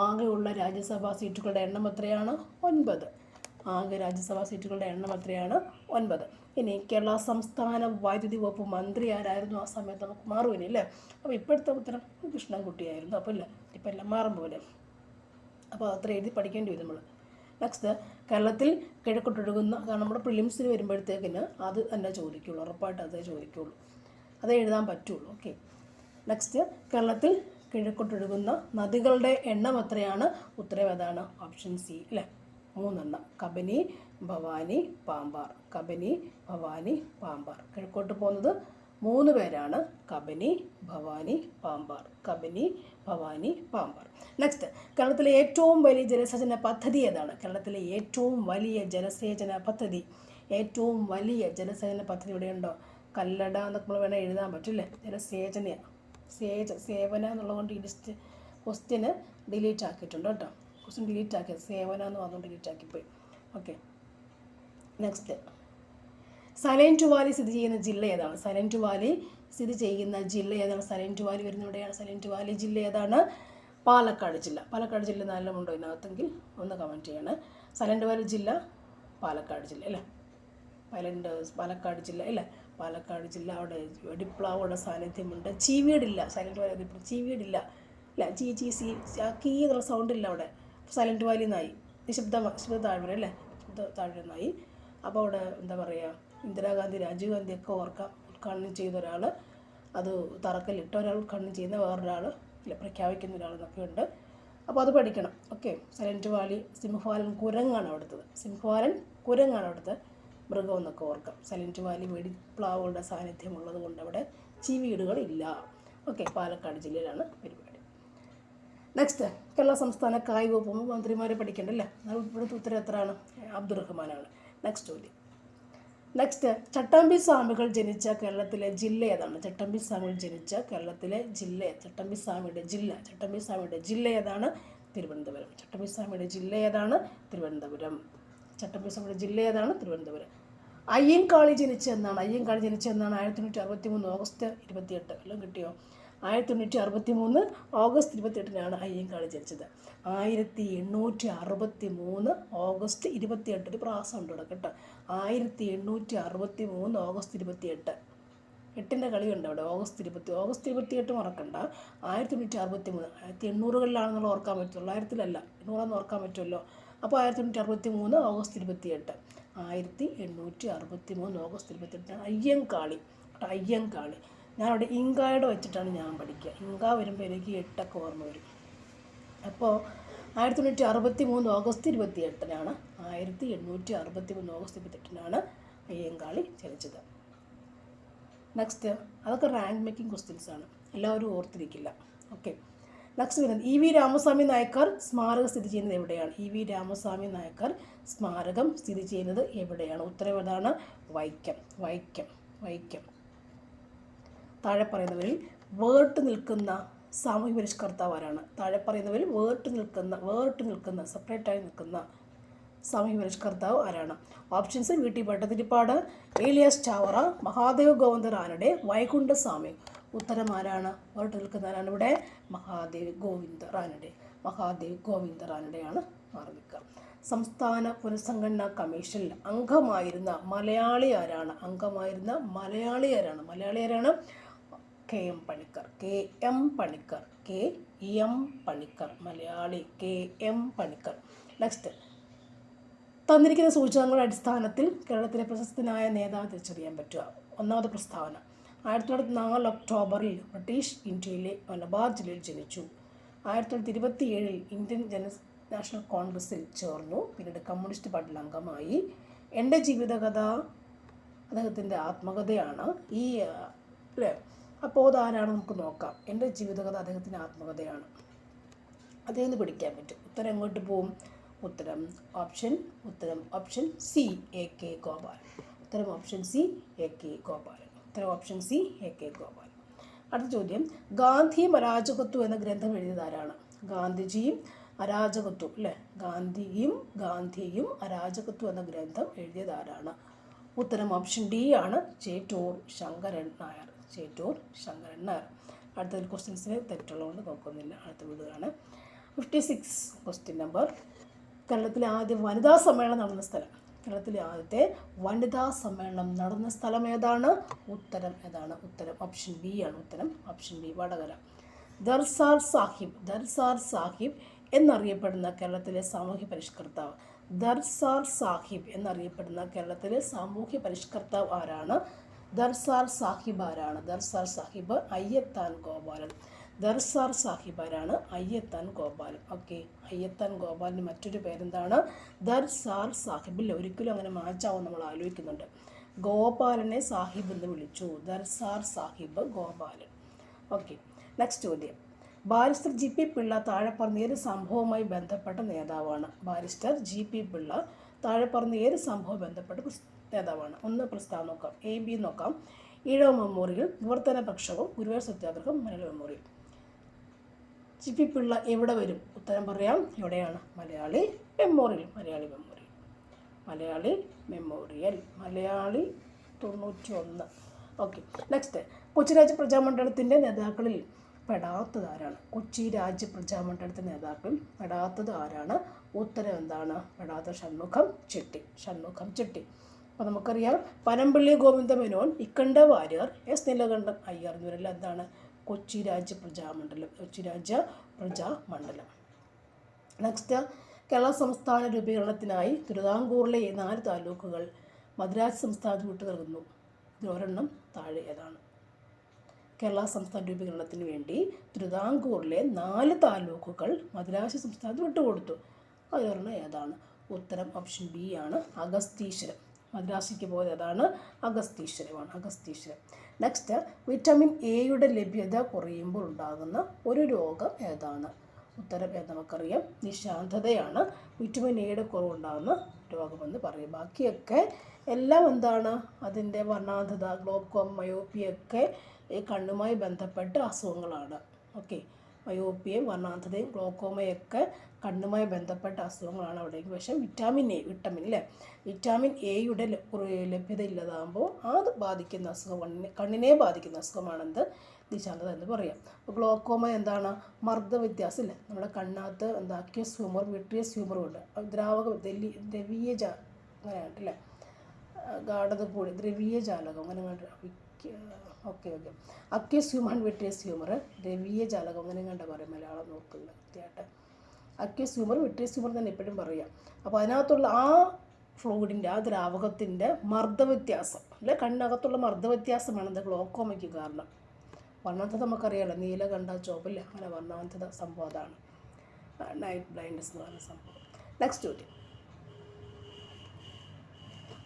ആകെയുള്ള രാജ്യസഭാ സീറ്റുകളുടെ എണ്ണം എത്രയാണ്? 9. ആകെ രാജ്യസഭാ സീറ്റുകളുടെ എണ്ണം എത്രയാണ്? 9. ഇനി കേരള സംസ്ഥാന വൈദ്യുതി വകുപ്പ് മന്ത്രി ആരായിരുന്നു ആ സമയത്ത്? നമുക്ക് മാറുവില്ല അല്ലേ? അപ്പോൾ ഇപ്പോഴത്തെ ഉത്തരം കൃഷ്ണൻകുട്ടിയായിരുന്നു. അപ്പോൾ ഇല്ല, ഇപ്പം എല്ലാം മാറും പോലെ. അപ്പോൾ അത്ര എഴുതി പഠിക്കേണ്ടി വരും നമ്മൾ. നെക്സ്റ്റ്. കേരളത്തിൽ കിഴക്കോട്ടൊഴുകുന്ന, കാരണം നമ്മുടെ പ്രിലിംസിന് വരുമ്പോഴത്തേക്കിന് അത് തന്നെ ചോദിക്കുള്ളൂ, ഉറപ്പായിട്ട് അതേ ചോദിക്കുള്ളൂ, അതേ എഴുതാൻ പറ്റുള്ളൂ. ഓക്കെ. നെക്സ്റ്റ്. കേരളത്തിൽ കിഴക്കോട്ടൊഴുകുന്ന നദികളുടെ എണ്ണം എത്രയാണ്? ഉത്തരം ഏതാണ്? ഓപ്ഷൻ സി അല്ലേ? 3 കബനി, ഭവാനി, പാമ്പാർ. കബനി, ഭവാനി, പാമ്പാർ. കിഴക്കോട്ട് പോകുന്നത് 3 പേരാണ്. കബനി, ഭവാനി, പാമ്പാർ. കബനി, ഭവാനി, പാമ്പാർ. നെക്സ്റ്റ്. കേരളത്തിലെ ഏറ്റവും വലിയ ജലസേചന പദ്ധതി ഏതാണ്? കേരളത്തിലെ ഏറ്റവും വലിയ ജലസേചന പദ്ധതി ഇവിടെയുണ്ടോ? കല്ലട എന്നൊക്കെ നമ്മൾ വേണേൽ എഴുതാൻ പറ്റില്ലേ? സേവന എന്നുള്ളതുകൊണ്ട് ഈ ലിസ്റ്റ് ക്വസ്റ്റ്യന് ഡിലീറ്റ് ആക്കിയിട്ടുണ്ട് കേട്ടോ. ക്വസ്റ്റ്യൻ ഡിലീറ്റ് ആക്കിയത് സേവന എന്ന് പറഞ്ഞുകൊണ്ട് ഡിലീറ്റ് ആക്കിപ്പോയി. ഓക്കെ. നെക്സ്റ്റ്. സൈലൻറ്റ് വാലി സ്ഥിതി ചെയ്യുന്ന ജില്ല ഏതാണ്? സൈലൻറ്റ് വാലി സ്ഥിതി ചെയ്യുന്ന ജില്ല ഏതാണ്? സൈലൻറ്റ് വാലി വരുന്ന എവിടെയാണ്? സൈലൻറ്റ് വാലി ജില്ല ഏതാണ്? പാലക്കാട് ജില്ല. പാലക്കാട് ജില്ല നല്ലമുണ്ടോ ഇതിനകത്തെങ്കിൽ ഒന്ന് കമൻറ്റ് ചെയ്യണം. സൈലൻറ്റ് വാലി ജില്ല പാലക്കാട് ജില്ല അല്ലേ? പാലക്കാട് ജില്ല അല്ലേ? പാലക്കാട് ജില്ല. അവിടെ വെടിപ്ലാവുകളുടെ സാന്നിധ്യമുണ്ട്. ചീവീടില്ല. സൈലൻറ്റ് വാലി ചീവീടില്ല അല്ല. ചീ കീ എന്നുള്ള സൗണ്ടില്ല അവിടെ. സൈലൻറ്റ് വാലി എന്നായി. നിശബ്ദ താഴ്വര അല്ലേ? താഴ്വര എന്നായി. അപ്പോൾ അവിടെ എന്താ പറയുക, ഇന്ദിരാഗാന്ധി, രാജീവ് ഗാന്ധിയൊക്കെ ഉദ്ഘാടനം ചെയ്ത ഒരാൾ, അത് തറക്കല്ലിട്ട ഒരാൾ, ഉദ്ഘാടനം ചെയ്യുന്ന വേറൊരാൾ, ഇല്ല പ്രഖ്യാപിക്കുന്ന ഒരാളെന്നൊക്കെ ഉണ്ട്. അപ്പോൾ അത് പഠിക്കണം. ഓക്കെ. സൈലൻറ്റ് വാലി സിംഹവാലൻ കുരങ്ങാണ് അവിടുത്തെ മൃഗം എന്നൊക്കെ ഓർക്കാം. സൈലൻറ്റ് വാലി വെടിപ്ലാവുകളുടെ സാന്നിധ്യമുള്ളത് കൊണ്ട് അവിടെ ചീവീടുകളില്ല. ഓക്കെ. പാലക്കാട് ജില്ലയിലാണ് പരിപാടി. നെക്സ്റ്റ്, കേരള സംസ്ഥാന കായിക വകുപ്പ് മന്ത്രിമാരെ പഠിക്കണ്ടല്ലേ. ഇവിടുത്തെ ഉത്തരം എത്രയാണ്? അബ്ദുറഹ്മാനാണ്. നെക്സ്റ്റ് ചോദ്യം. നെക്സ്റ്റ്, ചട്ടമ്പി സ്വാമികൾ ജനിച്ച കേരളത്തിലെ ജില്ല ഏതാണ്? ചട്ടമ്പി സ്വാമികൾ ജനിച്ച കേരളത്തിലെ ജില്ല, ചട്ടമ്പി സ്വാമിയുടെ ജില്ല ഏതാണ്? തിരുവനന്തപുരം. ചട്ടമ്പി സ്വാമിയുടെ ജില്ല ഏതാണ്? തിരുവനന്തപുരം. ചട്ടമ്പി സ്വാമിയുടെ ജില്ല ഏതാണ്? തിരുവനന്തപുരം. അയ്യങ്കാളി ജനിച്ച എന്നാണ്? 1863 ഓഗസ്റ്റ് 28. എല്ലാം കിട്ടിയോ? 1863 ഓഗസ്റ്റ് 28 അയ്യങ്കാളി ജനിച്ചത്. 1863 ഓഗസ്റ്റ് 28. ഒരു പ്രാസം ഉണ്ട് ഇവിടെ കേട്ടോ. 1863 ഓഗസ്റ്റ് 28. 8ൻ്റെ കളിയുണ്ട് അവിടെ. ഓഗസ്റ്റ് 28 മറക്കണ്ട. 1863. 1800-കളിലാണെന്നുള്ള ഓർക്കാൻ പറ്റും, 900-ലല്ല. 800 ഓർക്കാൻ പറ്റുമല്ലോ. അപ്പോൾ 1863 ഓഗസ്റ്റ് 28. 1863 ഓഗസ്റ്റ് 28 അയ്യങ്കാളി. അയ്യങ്കാളി. ഞാനവിടെ ഇങ്കായുടെ വെച്ചിട്ടാണ് ഞാൻ പഠിക്കുക. ഇങ്ക വരുമ്പോൾ എനിക്ക് 8 ഓർമ്മ വരും. അപ്പോൾ 1863 ഓഗസ്റ്റ് 28 1863 ഓഗസ്റ്റ് 28 അയ്യങ്കാളി ജനിച്ചത്. നെക്സ്റ്റ്, അതൊക്കെ റാങ്ക് മേക്കിംഗ് ക്വസ്റ്റ്യൻസ് ആണ്, എല്ലാവരും ഓർത്തിരിക്കില്ല. ഓക്കെ. നെക്സ്റ്റ് വരുന്നത് ഇ വി രാമസ്വാമി നായക്കർ സ്മാരകം സ്ഥിതി ചെയ്യുന്നത് എവിടെയാണ്? ഇ വി രാമസ്വാമി നായക്കർ സ്മാരകം സ്ഥിതി ചെയ്യുന്നത് എവിടെയാണ്? ഉത്തരം ഏതാണ്? വൈക്കം. വൈക്കം. വൈക്കം. താഴെ പറയുന്നവരിൽ വേറിട്ട് നിൽക്കുന്ന സാമൂഹ്യ പരിഷ്കർത്താവ് ആരാണ്? താഴെ പറയുന്നവരിൽ വേറിട്ട് നിൽക്കുന്ന സെപ്പറേറ്റായി നിൽക്കുന്ന സാമൂഹ്യ പരിഷ്കർത്താവ് ആരാണ്? Options: V T Bhattathiripad, Elias Chavara, Mahadev Govinda Ranade, Vaikundaswami. ഉത്തരം ആരാണ്? വേറിട്ട് നിൽക്കുന്നവരാണ് ഇവിടെ മഹാദേവ് ഗോവിന്ദ റാനഡെ. മഹാദേവ് ഗോവിന്ദ റാനഡെയാണ് മാറി നിൽക്കുക. സംസ്ഥാന പുനഃസംഘടനാ കമ്മീഷനിൽ അംഗമായിരുന്ന മലയാളി ആരാണ്? മലയാളി ആരാണ്? K M Panicker. Malayali K M Panicker. Next, തന്നിരിക്കുന്ന സൂചകങ്ങളുടെ അടിസ്ഥാനത്തിൽ കേരളത്തിലെ പ്രശസ്തനായ നേതാവ് തിരിച്ചറിയാൻ പറ്റുക. ഒന്നാമത്തെ പ്രസ്താവന: 1904 ഒക്ടോബറിൽ ബ്രിട്ടീഷ് ഇന്ത്യയിലെ മലബാർ ജില്ലയിൽ ജനിച്ചു. 1927 ഇന്ത്യൻ നാഷണൽ കോൺഗ്രസിൽ ചേർന്നു. പിന്നീട് കമ്മ്യൂണിസ്റ്റ് പാർട്ടിയിൽ അംഗമായി. എൻ്റെ ജീവിതകഥ അദ്ദേഹത്തിൻ്റെ ആത്മകഥയാണ്. അല്ലേ? അപ്പോൾ അതാരാണ് നമുക്ക് നോക്കാം. എൻ്റെ ജീവിതകഥ അദ്ദേഹത്തിൻ്റെ ആത്മകഥയാണ്. അദ്ദേഹം പഠിക്കാൻ പറ്റും. ഉത്തരം എങ്ങോട്ട് പോവും? ഉത്തരം option C, A K Gopalan. ഉത്തരം option C, A K Gopalan. അടുത്ത ചോദ്യം: ഗാന്ധിയും അരാജകത്വം എന്ന ഗ്രന്ഥം എഴുതിയത് ആരാണ്? ഗാന്ധിജിയും അരാജകത്വം, അല്ലേ? ഗാന്ധിയും അരാജകത്വം എന്ന ഗ്രന്ഥം എഴുതിയത് ആരാണ്? ഉത്തരം ഓപ്ഷൻ ഡി ആണ്, ചേറ്റൂർ ശങ്കരൻ നായർ. അടുത്ത ക്വസ്റ്റ്യൻസിന് തെറ്റുള്ളതുകൊണ്ട് നോക്കുന്നില്ല, അടുത്ത വിടുകയാണ്. 56 ക്വസ്റ്റ്യൻ നമ്പർ: കേരളത്തിലെ ആദ്യ വനിതാ സമ്മേളനം നടന്ന സ്ഥലം. കേരളത്തിലെ ആദ്യത്തെ വനിതാ സമ്മേളനം നടന്ന സ്ഥലം ഏതാണ്? ഉത്തരം ഏതാണ്? ഉത്തരം ഓപ്ഷൻ ബി ആണ്. വടകര. ദർസാർ സാഹിബ് എന്നറിയപ്പെടുന്ന കേരളത്തിലെ സാമൂഹ്യ പരിഷ്കർത്താവ്. ആരാണ്? ദർസാർ സാഹിബ് ആരാണ്? അയ്യത്താൻ ഗോപാലൻ. അയ്യത്താൻ ഗോപാലൻ. ഓക്കെ. അയ്യത്താൻ ഗോപാലിന് മറ്റൊരു പേരെന്താണ്? ദർസാർ സാഹിബിൽ ഒരിക്കലും അങ്ങനെ മാറ്റാവും നമ്മൾ ആലോചിക്കുന്നുണ്ട്. ഗോപാലനെ സാഹിബ് എന്ന് വിളിച്ചു. ദർസാർ സാഹിബ് ഗോപാലൻ. ഓക്കെ. നെക്സ്റ്റ് ചോദ്യം: ബാരിസ്റ്റർ ജി പി പിള്ള താഴെ പറഞ്ഞ ഏത് സംഭവവുമായി ബന്ധപ്പെട്ട നേതാവാണ്? നേതാവാണ്. ഒന്ന് പ്രസ്താവന നോക്കാം. എ ബി നോക്കാം. ഈഴവ മെമ്മോറിയൽ, വിവർത്തന പ്രക്ഷോഭം, ഗുരുവായൂർ സത്യാഗ്രഹം, Malayali memorial. G P Pillai എവിടെ വരും? ഉത്തരം പറയാം. എവിടെയാണ്? Malayali memorial. 91. Okay. Next, Kochi രാജ്യ പ്രജാമണ്ഡലത്തിൻ്റെ നേതാക്കളിൽ പെടാത്തത് ആരാണ്? പെടാത്തത് ആരാണ്? ഉത്തരം എന്താണ്? പെടാത്ത ഷൺമുഖം ചെട്ടി. അപ്പോൾ നമുക്കറിയാം, പനമ്പള്ളി ഗോവിന്ദ മേനോൻ, ഇക്കണ്ട വാര്യർ, എസ് നീലകണ്ഠൻ അയ്യർ എന്നിവരെല്ലാം എന്താണ്? കൊച്ചി രാജ്യ പ്രജാമണ്ഡലം. നെക്സ്റ്റ്, കേരള സംസ്ഥാന രൂപീകരണത്തിനായി തിരുവിതാംകൂറിലെ 4 താലൂക്കുകൾ മദ്രാസ് സംസ്ഥാനത്ത് വിട്ടു നൽകുന്നു. ഇതിലൊരെണ്ണം താഴെ ഏതാണ്? കേരള സംസ്ഥാന രൂപീകരണത്തിന് വേണ്ടി തിരുവിതാംകൂറിലെ 4 താലൂക്കുകൾ മദ്രാസ് സംസ്ഥാനത്ത് വിട്ടുകൊടുത്തു. അതിലൊരെണ്ണം ഏതാണ്? ഉത്തരം ഓപ്ഷൻ ബി ആണ്, അഗസ്തീശ്വരം. മദ്രാസിക്ക് പോയത് ഏതാണ്? അഗസ്തീശ്വരം. നെക്സ്റ്റ്, വിറ്റാമിൻ എയുടെ ലഭ്യത കുറയുമ്പോൾ ഉണ്ടാകുന്ന ഒരു രോഗം ഏതാണ്? ഉത്തരം നമുക്കറിയാം നിശാന്തതയാണ് വിറ്റമിൻ എയുടെ കുറവുണ്ടാകുന്ന രോഗമെന്ന് പറയും. ബാക്കിയൊക്കെ എല്ലാം എന്താണ് അതിൻ്റെ വർണ്ണാന്ധത, ഗ്ലോക്കോം, മയോപ്പിയൊക്കെ ഈ കണ്ണുമായി ബന്ധപ്പെട്ട അസുഖങ്ങളാണ്. ഓക്കെ, മയോപ്പിയയും വർണ്ണാന്ധതയും ഗ്ലോക്കോമയൊക്കെ കണ്ണുമായി ബന്ധപ്പെട്ട അസുഖങ്ങളാണ് അവിടേക്ക്. പക്ഷേ വിറ്റാമിൻ എയുടെ ലഭ്യത ഇല്ലാതാകുമ്പോൾ അത് ബാധിക്കുന്ന അസുഖം, കണ്ണിനെ ബാധിക്കുന്ന അസുഖമാണെന്ത് നിശാന്തത എന്ന് പറയാം. അപ്പോൾ ഗ്ലോക്കോമ എന്താണ്? മർദ്ദവ്യത്യാസം ഇല്ലേ, നമ്മുടെ കണ്ണകത്ത് അക്വസ് ഹ്യൂമർ, വിട്രിയസ് ഹ്യൂമറും ഉണ്ട്. ദ്രവീയ അങ്ങനെയായിട്ടല്ലേ, ഗാഠത കൂടി ദ്രവീയ ജാലകം അങ്ങനെ okay aqueous humour and vitreous humour, ദ്രവീയ ജാലകം അങ്ങനെ കണ്ട പറയും. മലയാളം നോക്കില്ല കൃത്യമായിട്ട്. അക്വസ് ഹ്യൂമർ, വിട്രിയസ് ഹ്യൂമർ തന്നെ എപ്പോഴും പറയാം. അപ്പോൾ അതിനകത്തുള്ള ആ ഫ്ലൂയിഡിൻ്റെ, ആ ദ്രാവകത്തിൻ്റെ മർദ്ദവ്യത്യാസം അല്ലെ, കണ്ണകത്തുള്ള മർദ്ദവ്യത്യാസമാണ് എന്താ ഗ്ലോക്കോമയ്ക്ക് കാരണം. വർണ്ണാന്ധത നമുക്കറിയാമല്ലോ, നീല കണ്ട ചോപ്പില്ല, അങ്ങനെ വർണ്ണാന്ധത സംഭവം അതാണ്. നൈറ്റ് ബ്ലൈൻഡ്നസ് എന്ന് പറയുന്ന സംഭവം. നെക്സ്റ്റ് ചോദ്യം,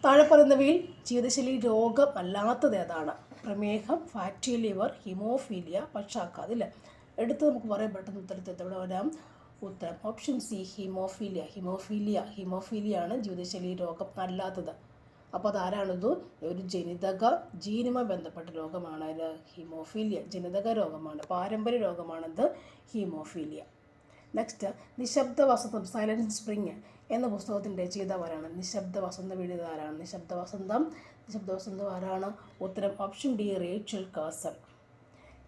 താഴെ പറയുന്നവയിൽ ജീവിതശൈലി രോഗം അല്ലാത്തത് ഏതാണ്? പ്രമേഹം, ഫാറ്റി ലിവർ, ഹിമോഫീലിയ, പക്ഷാഘാതം. ഇല്ല, എടുത്ത് നമുക്ക് പറയാൻ പെട്ടെന്ന് ഉത്തരത്തിൽ എവിടെ വരാം? ഉത്തരം ഓപ്ഷൻ സി, ഹിമോഫീലിയാണ് ജീവിതശൈലി രോഗം അല്ലാത്തത്. അപ്പോൾ അതാരാണിത്? ഒരു ജീനുമായി ബന്ധപ്പെട്ട രോഗമാണ് ഹീമോഫീലിയ. ജനിതക രോഗമാണ്, പാരമ്പര്യ രോഗമാണിത് ഹീമോഫീലിയ. നെക്സ്റ്റ്, നിശബ്ദ വസന്തം, സൈലന്റ് സ്പ്രിങ് എന്ന പുസ്തകത്തിൻ്റെ രചയിതാവാരാണ്? നിശബ്ദ വസന്തം എഴുതിയതാരാണ്? നിശബ്ദ വസന്തം ആരാണ്? ഉത്തരം option D, Rachel Carson.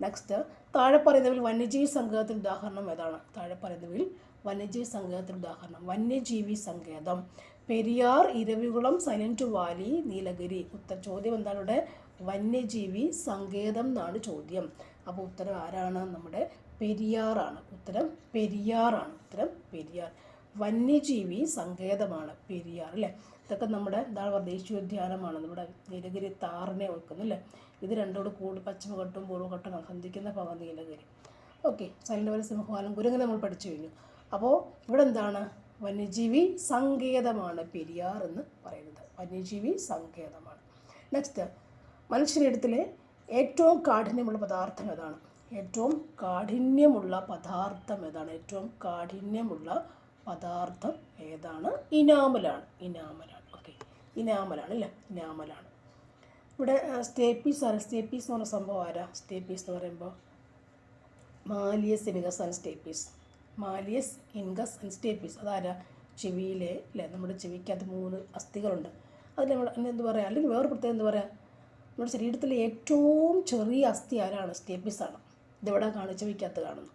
Next, താഴെ പറയുന്നതിൽ വന്യജീവി സങ്കേതത്തിൻ്റെ ഉദാഹരണം ഏതാണ്? താഴെ പറയുന്നതിൽ വന്യജീവി സങ്കേതത്തിൻ്റെ ഉദാഹരണം. വന്യജീവി സങ്കേതം പെരിയാർ, ഇരവികുളം, സൈലന്റ് വാലി, നീലഗിരി. ചോദ്യം എന്താണ് ഇവിടെ? വന്യജീവി സങ്കേതം എന്നാണ് ചോദ്യം. അപ്പോൾ ഉത്തരം ആരാണ്? നമ്മുടെ പെരിയാറാണ്. ഉത്തരം പെരിയാർ. വന്യജീവി സങ്കേതമാണ് പെരിയാർ അല്ലേ. ഇതൊക്കെ നമ്മുടെ എന്താണ് പറയുക, ദേശീയോദ്യാനമാണ്. നമ്മുടെ നീലഗിരി താറിനെ വെക്കുന്നില്ലേ. ഇത് രണ്ടോട് കൂടി പശ്ചിമഘട്ടവും പൂർവ്വഘട്ടവും സന്ധിക്കുന്ന ഭാഗം നീലഗിരി. ഓക്കെ, സൈലന്റ് വാലി, സിംഹവാലം, കുരങ്ങ് നമ്മൾ പഠിച്ചു കഴിഞ്ഞു. അപ്പോൾ ഇവിടെ എന്താണ്? വന്യജീവി സങ്കേതമാണ് പെരിയാർ എന്ന് പറയുന്നത്. വന്യജീവി സങ്കേതമാണ്. നെക്സ്റ്റ്, മനുഷ്യശരീരത്തിലെ ഏറ്റവും കാഠിന്യമുള്ള പദാർത്ഥം ഏതാണ്? ഏറ്റവും കാഠിന്യമുള്ള പദാർത്ഥം ഏതാണ്? ഇനാമലാണ്. ഓക്കെ, ഇനാമലാണ് അല്ലേ, ഇനാമലാണ്. ഇവിടെ സ്റ്റേപ്പീസ് എന്ന് പറഞ്ഞ സംഭവം ആരാ? സ്റ്റേപ്പീസ് എന്ന് പറയുമ്പോൾ മാലിയസ് ഇൻഗസ് ആൻഡ് സ്റ്റേപ്പീസ്. അതാരാ? ചെവിയിലെ അല്ലേ, നമ്മുടെ ചെവിക്കകത്ത് 3 അസ്ഥികളുണ്ട്. അതിൽ നമ്മൾ എന്ത് പറയാം, അല്ലെങ്കിൽ വേറെ പ്രത്യേകം എന്ത് പറയാം? നമ്മുടെ ശരീരത്തിലെ ഏറ്റവും ചെറിയ അസ്ഥി ആരാണ്? സ്റ്റേപ്പീസാണ്. ഇതെവിടെ ചെവിക്കകത്ത് കാണുന്നു?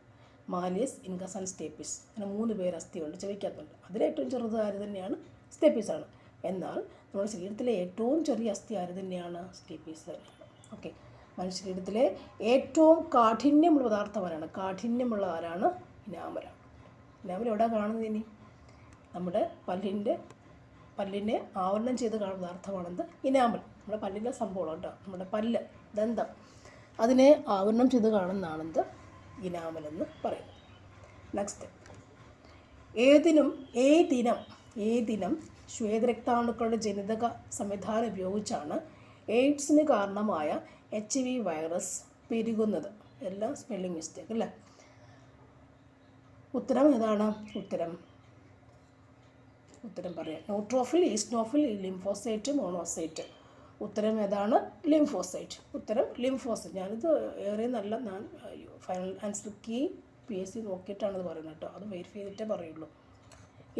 Malleus incus and stapes. അങ്ങനെ 3 പേര് അസ്ഥിയുണ്ട്, ചെവിക്കകത്തുണ്ട്. അതിലേറ്റവും ചെറുത് ആര് തന്നെയാണ്? സ്റ്റേപ്പീസാണ്. എന്നാൽ നമ്മുടെ ശരീരത്തിലെ ഏറ്റവും ചെറിയ അസ്ഥി ആര് തന്നെയാണ്? സ്റ്റേപ്പീസ് തന്നെയാണ്. ഓക്കെ, മനുഷ്യ ശരീരത്തിലെ ഏറ്റവും കാഠിന്യമുള്ള പദാർത്ഥം കാഠിന്യമുള്ള ആരാണ്? ഇനാമലാണ്. ഇനാമൽ എവിടെ കാണുന്നത്? ഇനി നമ്മുടെ പല്ലിനെ ആവരണം ചെയ്ത് കാണുന്ന പദാർത്ഥമാണെന്ത്? ഇനാമൽ. നമ്മുടെ പല്ലിൻ്റെ സംഭവം കേട്ടോ, നമ്മുടെ പല്ല്, ദന്തം, അതിനെ ആവരണം ചെയ്ത് കാണുന്നതാണെന്ത്? ഇനാമൽ എന്ന് പറയുന്നത്. നെക്സ്റ്റ്, ഏതിനം ശ്വേതരക്താണുക്കളുടെ ജനിതക സംവിധാനം ഉപയോഗിച്ചാണ് എയ്ഡ്സിന് കാരണമായ HIV വൈറസ് പെരുകുന്നത്? എല്ലാം സ്പെല്ലിംഗ് മിസ്റ്റേക്ക് അല്ലേ. ഉത്തരം ഏതാണ്? ഉത്തരം പറയാം. Neutrophil, eosinophil, lymphocyte, monocyte. ഉത്തരം ഏതാണ്? ലിംഫോസൈറ്റ്. ഞാനിത് ഏറെ നല്ല ഫൈനൽ ആൻസർ കീ PSC നോക്കിയിട്ടാണ് ഇത് പറയുന്നത് കേട്ടോ, അത് വെരിഫൈ ചെയ്തിട്ടേ പറയുള്ളൂ.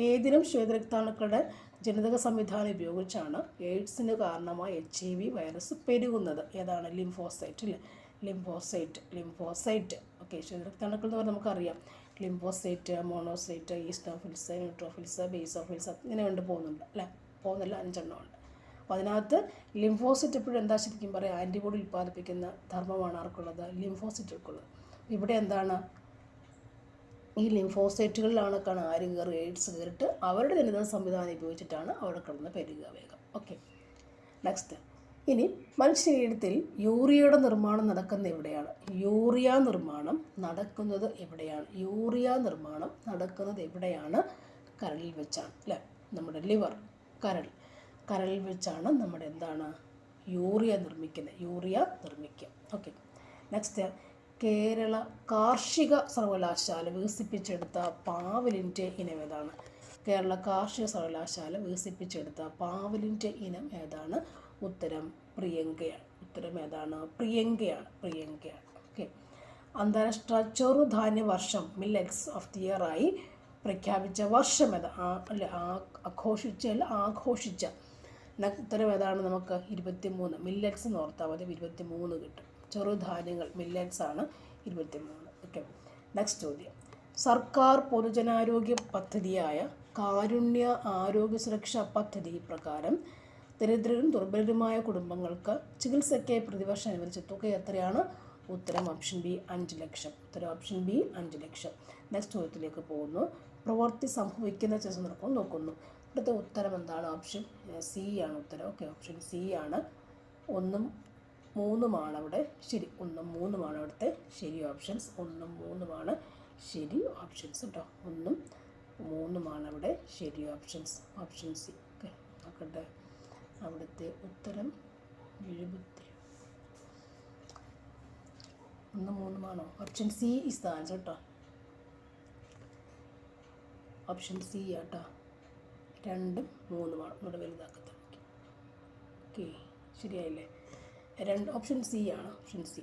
ഏതിനും ശ്വേതരക്താണുക്കളുടെ ജനിതക സംവിധാനം ഉപയോഗിച്ചാണ് എയ്ഡ്സിന് കാരണമായ HIV വൈറസ് പെരുകുന്നത്? ഏതാണ്? ലിംഫോസൈറ്റ് അല്ലേ, ലിംഫോസൈറ്റ്. ഓക്കെ, ശ്വേതരക്താണുക്കൾ എന്ന് പറഞ്ഞാൽ നമുക്കറിയാം, lymphocyte, monocyte, eosinophils, neutrophils, basophils, ഇങ്ങനെ പോകുന്നുണ്ട് അല്ലേ, 5 എണ്ണമുണ്ട്. അപ്പോൾ അതിനകത്ത് ലിംഫോസൈറ്റ് എപ്പോഴും എന്താ ശരിക്കും പറയുക, ആൻറ്റിബോഡി ഉൽപ്പാദിപ്പിക്കുന്ന ധർമ്മമാണ് ആർക്കുള്ളത്? ലിംഫോസൈറ്റുകൾക്കുള്ളത്. ഇവിടെ എന്താണ്? ഈ ലിംഫോസൈറ്റുകളിലാണ് ആര് കയറി? എയ്ഡ്സ് കയറിയിട്ട് അവരുടെ ജനിതക സംവിധാനം ഉപയോഗിച്ചിട്ടാണ് അവിടെ കിടന്ന് പെരുകുക വേഗം. Okay, next. ഇനി മനുഷ്യ ശരീരത്തിൽ യൂറിയയുടെ നിർമ്മാണം നടക്കുന്നത് എവിടെയാണ്? യൂറിയ നിർമ്മാണം നടക്കുന്നത് എവിടെയാണ്? കരളിൽ വെച്ചാണ് അല്ലേ, നമ്മുടെ ലിവർ, കരളിൽ വെച്ചാണ് നമ്മുടെ എന്താണ് യൂറിയ നിർമ്മിക്കുക. Okay, next. കേരള കാർഷിക സർവകലാശാല വികസിപ്പിച്ചെടുത്ത പാവലിൻ്റെ ഇനം ഏതാണ്? കേരള കാർഷിക സർവകലാശാല വികസിപ്പിച്ചെടുത്ത പാവലിൻ്റെ ഇനം ഏതാണ്? ഉത്തരം പ്രിയങ്കയാണ്. ഉത്തരം ഏതാണ്? പ്രിയങ്കയാണ്. ഓക്കെ. അന്താരാഷ്ട്ര ചെറുധാന്യ വർഷം മില്ലറ്റ്സ് ഓഫ് ദി ഇയർ ആയി പ്രഖ്യാപിച്ച വർഷം ഏതാ? ആഘോഷിച്ച ഉത്തരം ഏതാണ്? നമുക്ക് 23. മില്ലറ്റ്സ് എന്ന് ഓർത്താൽ മതി, 23 കിട്ടും. ചെറുധാന്യങ്ങൾ മില്ലറ്റ്സ് ആണ് 23. ഓക്കെ. നെക്സ്റ്റ് ചോദ്യം. സർക്കാർ പൊതുജനാരോഗ്യ പദ്ധതിയായ കാരുണ്യ ആരോഗ്യ സുരക്ഷാ പദ്ധതി പ്രകാരം ദരിദ്രരും ദുർബലരുമായ കുടുംബങ്ങൾക്ക് ചികിത്സയ്ക്കായി പ്രതിവർഷം അനുവദിച്ച തുക എത്രയാണ്? ഉത്തരം ഓപ്ഷൻ ബി 5 ലക്ഷം. ഉത്തരം ഓപ്ഷൻ ബി 5 ലക്ഷം. നെക്സ്റ്റ് ചോദ്യത്തിലേക്ക് പോകുന്നു. പ്രവൃത്തി സംഭവിക്കുന്ന ചില സന്ദർഭം നോക്കുന്നു. ഇവിടുത്തെ ഉത്തരം എന്താണ്? ഓപ്ഷൻ സി ആണ് ഉത്തരം. ഓക്കെ, ഓപ്ഷൻ സി ആണ്. 1ഉം 3ഉമാണ് അവിടെ ശരി. 1ഉം 3ഉമാണ് അവിടുത്തെ ശരി ഓപ്ഷൻസ്. 1ഉം 3ഉമാണ് ശരി ഓപ്ഷൻസ് കേട്ടോ. 1ഉം 3ഉമാണ് അവിടെ ശരി ഓപ്ഷൻസ്. Option C. ഓക്കെ, നോക്കട്ടെ. അവിടുത്തെ ഉത്തരം 70. 1ഉം 3ഉമാണോ? Option C is the answer കേട്ടോ. ഓപ്ഷൻ സി ആട്ടോ. 2ഉം 3ഉമാണ് ഇവിടെ വലുതാക്കത്ത്. ഓക്കെ, ശരിയായില്ലേ? ഓപ്ഷൻ സി ആണ്. ഓപ്ഷൻ സി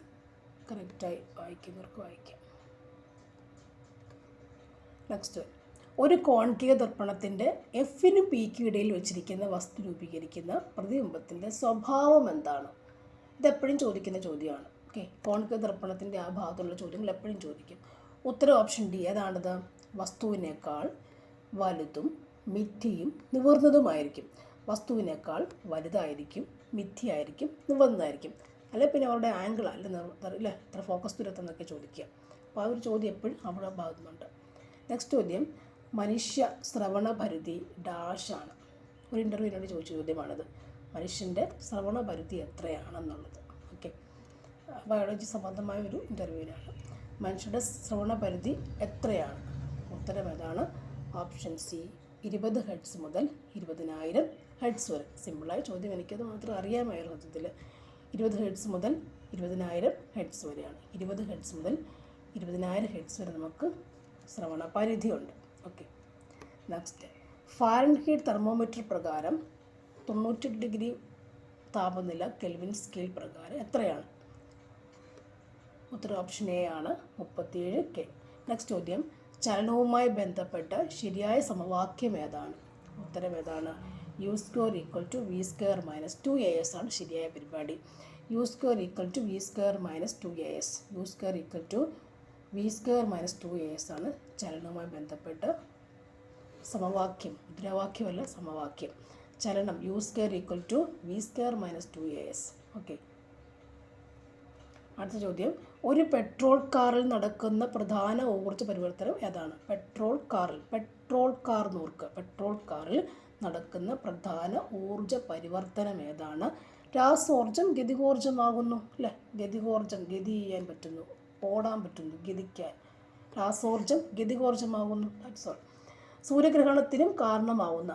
കറക്റ്റായി വായിക്കുന്നവർക്ക് വായിക്കാം. നെക്സ്റ്റ്. ഒരു കോൺകേവ് ദർപ്പണത്തിൻ്റെ എഫിനും പിക്കും ഇടയിൽ വെച്ചിരിക്കുന്ന വസ്തു രൂപീകരിക്കുന്ന പ്രതിബിംബത്തിൻ്റെ സ്വഭാവം എന്താണ്? ഇതെപ്പോഴും ചോദിക്കുന്ന ചോദ്യമാണ്. ഓക്കെ, കോൺകേവ് ദർപ്പണത്തിൻ്റെ ആ ഭാഗത്തുള്ള ചോദ്യങ്ങൾ എപ്പോഴും ചോദിക്കും. ഉത്തരം ഓപ്ഷൻ ഡി. ഏതാണിത്? വസ്തുവിനേക്കാൾ വലുതും മിഥ്യയും നിവർന്നതുമായിരിക്കും. വസ്തുവിനേക്കാൾ വലുതായിരിക്കും, മിഥ്യയായിരിക്കും, നിവർന്നതായിരിക്കും. അല്ലെ പിന്നെ അവരുടെ ആംഗിൾ അല്ല ഇത്ര ഫോക്കസ് ദൂരത്തെന്നൊക്കെ ചോദിക്കുക. അപ്പോൾ ആ ഒരു ചോദ്യം എപ്പോഴും അവിടെ ഭാഗത്തുന്നുണ്ട്. നെക്സ്റ്റ് ചോദ്യം. മനുഷ്യ ശ്രവണപരിധി ഡാഷാണ്. ഒരു ഇൻ്റർവ്യൂവിനോട് ചോദിച്ച ചോദ്യമാണിത്. മനുഷ്യൻ്റെ ശ്രവണപരിധി എത്രയാണെന്നുള്ളത്. ഓക്കെ, ബയോളജി സംബന്ധമായ ഒരു ഇൻ്റർവ്യൂവിനാണ്. മനുഷ്യരുടെ ശ്രവണപരിധി എത്രയാണ്? ഉത്തരം ഏതാണ്? ഓപ്ഷൻ സി 20 ഹെർട്സ് മുതൽ 20,000 ഹെർട്സ് വരെ. സിമ്പിളായ ചോദ്യം, എനിക്കത് മാത്രം അറിയാമായിരുന്നു സത്യത്തിൽ. 20 ഹെർട്സ് മുതൽ 20,000 ഹെർട്സ് വരെയാണ്. 20 ഹെർട്സ് മുതൽ 20,000 ഹെർട്സ് വരെ നമുക്ക് ശ്രവണ പരിധിയുണ്ട്. ഓക്കെ. നെക്സ്റ്റ്. ഫാരൻഹീറ്റ് തെർമോമീറ്റർ പ്രകാരം 98 ഡിഗ്രി താപനില കെൽവിൻ സ്കെയിൽ പ്രകാരം എത്രയാണ്? ഉത്തരം ഓപ്ഷൻ എ ആണ് 37 K. നെക്സ്റ്റ് ചോദ്യം. ചലനവുമായി ബന്ധപ്പെട്ട ശരിയായ സമവാക്യം ഏതാണ്? ഉത്തരം ഏതാണ്? U² = V² - 2AS ആണ് ശരിയായ പരിപാടി. U² = V² - 2AS. U² = V² - 2AS ആണ് ചലനവുമായി ബന്ധപ്പെട്ട സമവാക്യം. മുദ്രാവാക്യമല്ല, സമവാക്യം. ചലനം U² = V² - 2AS. ഓക്കെ. അടുത്ത ചോദ്യം. ഒരു പെട്രോൾ കാറിൽ നടക്കുന്ന പ്രധാന ഊർജ്ജ പരിവർത്തനം ഏതാണ്? പെട്രോൾ കാറിൽ നടക്കുന്ന പ്രധാന ഊർജ്ജ പരിവർത്തനം ഏതാണ്? രാസോർജം ഗതികോർജ്ജമാകുന്നു അല്ലേ? ഗതി ചെയ്യാൻ പറ്റുന്നു, ഓടാൻ പറ്റുന്നു, ഗതിക്കാൻ. രാസോർജം ഗതികോർജ്ജമാകുന്നു. That's all. സൂര്യഗ്രഹണത്തിന് കാരണമാവുന്ന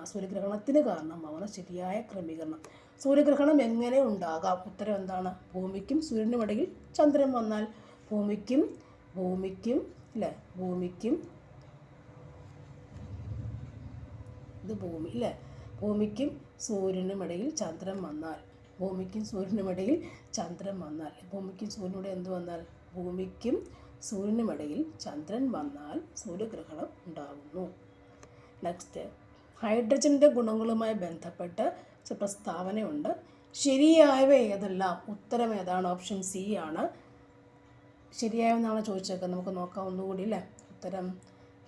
ശരിയായ ക്രമീകരണം. സൂര്യഗ്രഹണം എങ്ങനെ ഉണ്ടാകാം? ഉത്തരം എന്താണ്? ഭൂമിക്കും സൂര്യനും ഇടയിൽ ചന്ദ്രൻ വന്നാൽ. ഭൂമിക്കും ഇത് ഭൂമി അല്ലേ? ഭൂമിക്കും സൂര്യനും ഇടയിൽ ചന്ദ്രൻ വന്നാൽ. ഭൂമിക്കും സൂര്യനുമിടയിൽ എന്ത് വന്നാൽ? ഭൂമിക്കും സൂര്യനുമിടയിൽ ചന്ദ്രൻ വന്നാൽ സൂര്യഗ്രഹണം ഉണ്ടാകുന്നു. നെക്സ്റ്റ്. ഹൈഡ്രജൻ്റെ ഗുണങ്ങളുമായി ബന്ധപ്പെട്ട് പ്രസ്താവനയുണ്ട്. ശരിയായവ ഏതെല്ലാം? ഉത്തരം ഏതാണ്? ഓപ്ഷൻ സി ആണ്. ശരിയായെന്നാണ് ചോദിച്ചേക്കുന്നത്. നമുക്ക് നോക്കാം ഒന്നുകൂടി അല്ലേ?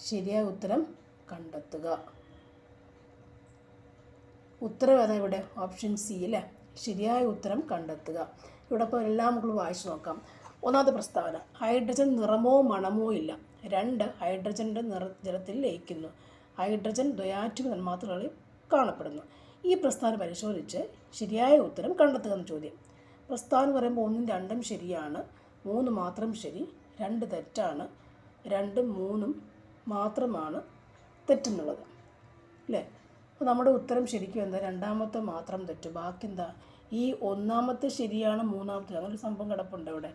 ശരിയായ ഉത്തരം കണ്ടെത്തുക. ഉത്തരം ഏതാ ഇവിടെ? ഓപ്ഷൻ സി അല്ലേ? ശരിയായ ഉത്തരം കണ്ടെത്തുക. ഇവിടെ ഇപ്പോൾ എല്ലാം നമുക്ക് വായിച്ചു നോക്കാം. ഒന്നാമത്തെ പ്രസ്താവന. ഹൈഡ്രജൻ നിറമോ മണമോ ഇല്ല. 2. ഹൈഡ്രജൻ്റെ ജലത്തിൽ ലയിക്കുന്നു. ഹൈഡ്രജൻ ദ്വയാറ്റോമിക തന്മാത്രകളിൽ കാണപ്പെടുന്നു. ഈ പ്രസ്താവന പരിശോധിച്ച് ശരിയായ ഉത്തരം കണ്ടെത്തുക എന്ന ചോദ്യം. പ്രസ്താവന പറയുമ്പോൾ 1ഉം 2ഉം ശരിയാണ്, 3 മാത്രം ശരി, 2 തെറ്റാണ്, 2ഉം 3ഉം മാത്രമാണ് തെറ്റെന്നുള്ളത് അല്ലേ? അപ്പോൾ നമ്മുടെ ഉത്തരം ശരിക്കും എന്താ? രണ്ടാമത്തെ മാത്രം തെറ്റ്, ബാക്കി എന്താ? ഈ ഒന്നാമത്തെ ശരിയാണ്, മൂന്നാമത്തെ അങ്ങനെ ഒരു സംഭവം കിടപ്പുണ്ട് ഇവിടെ?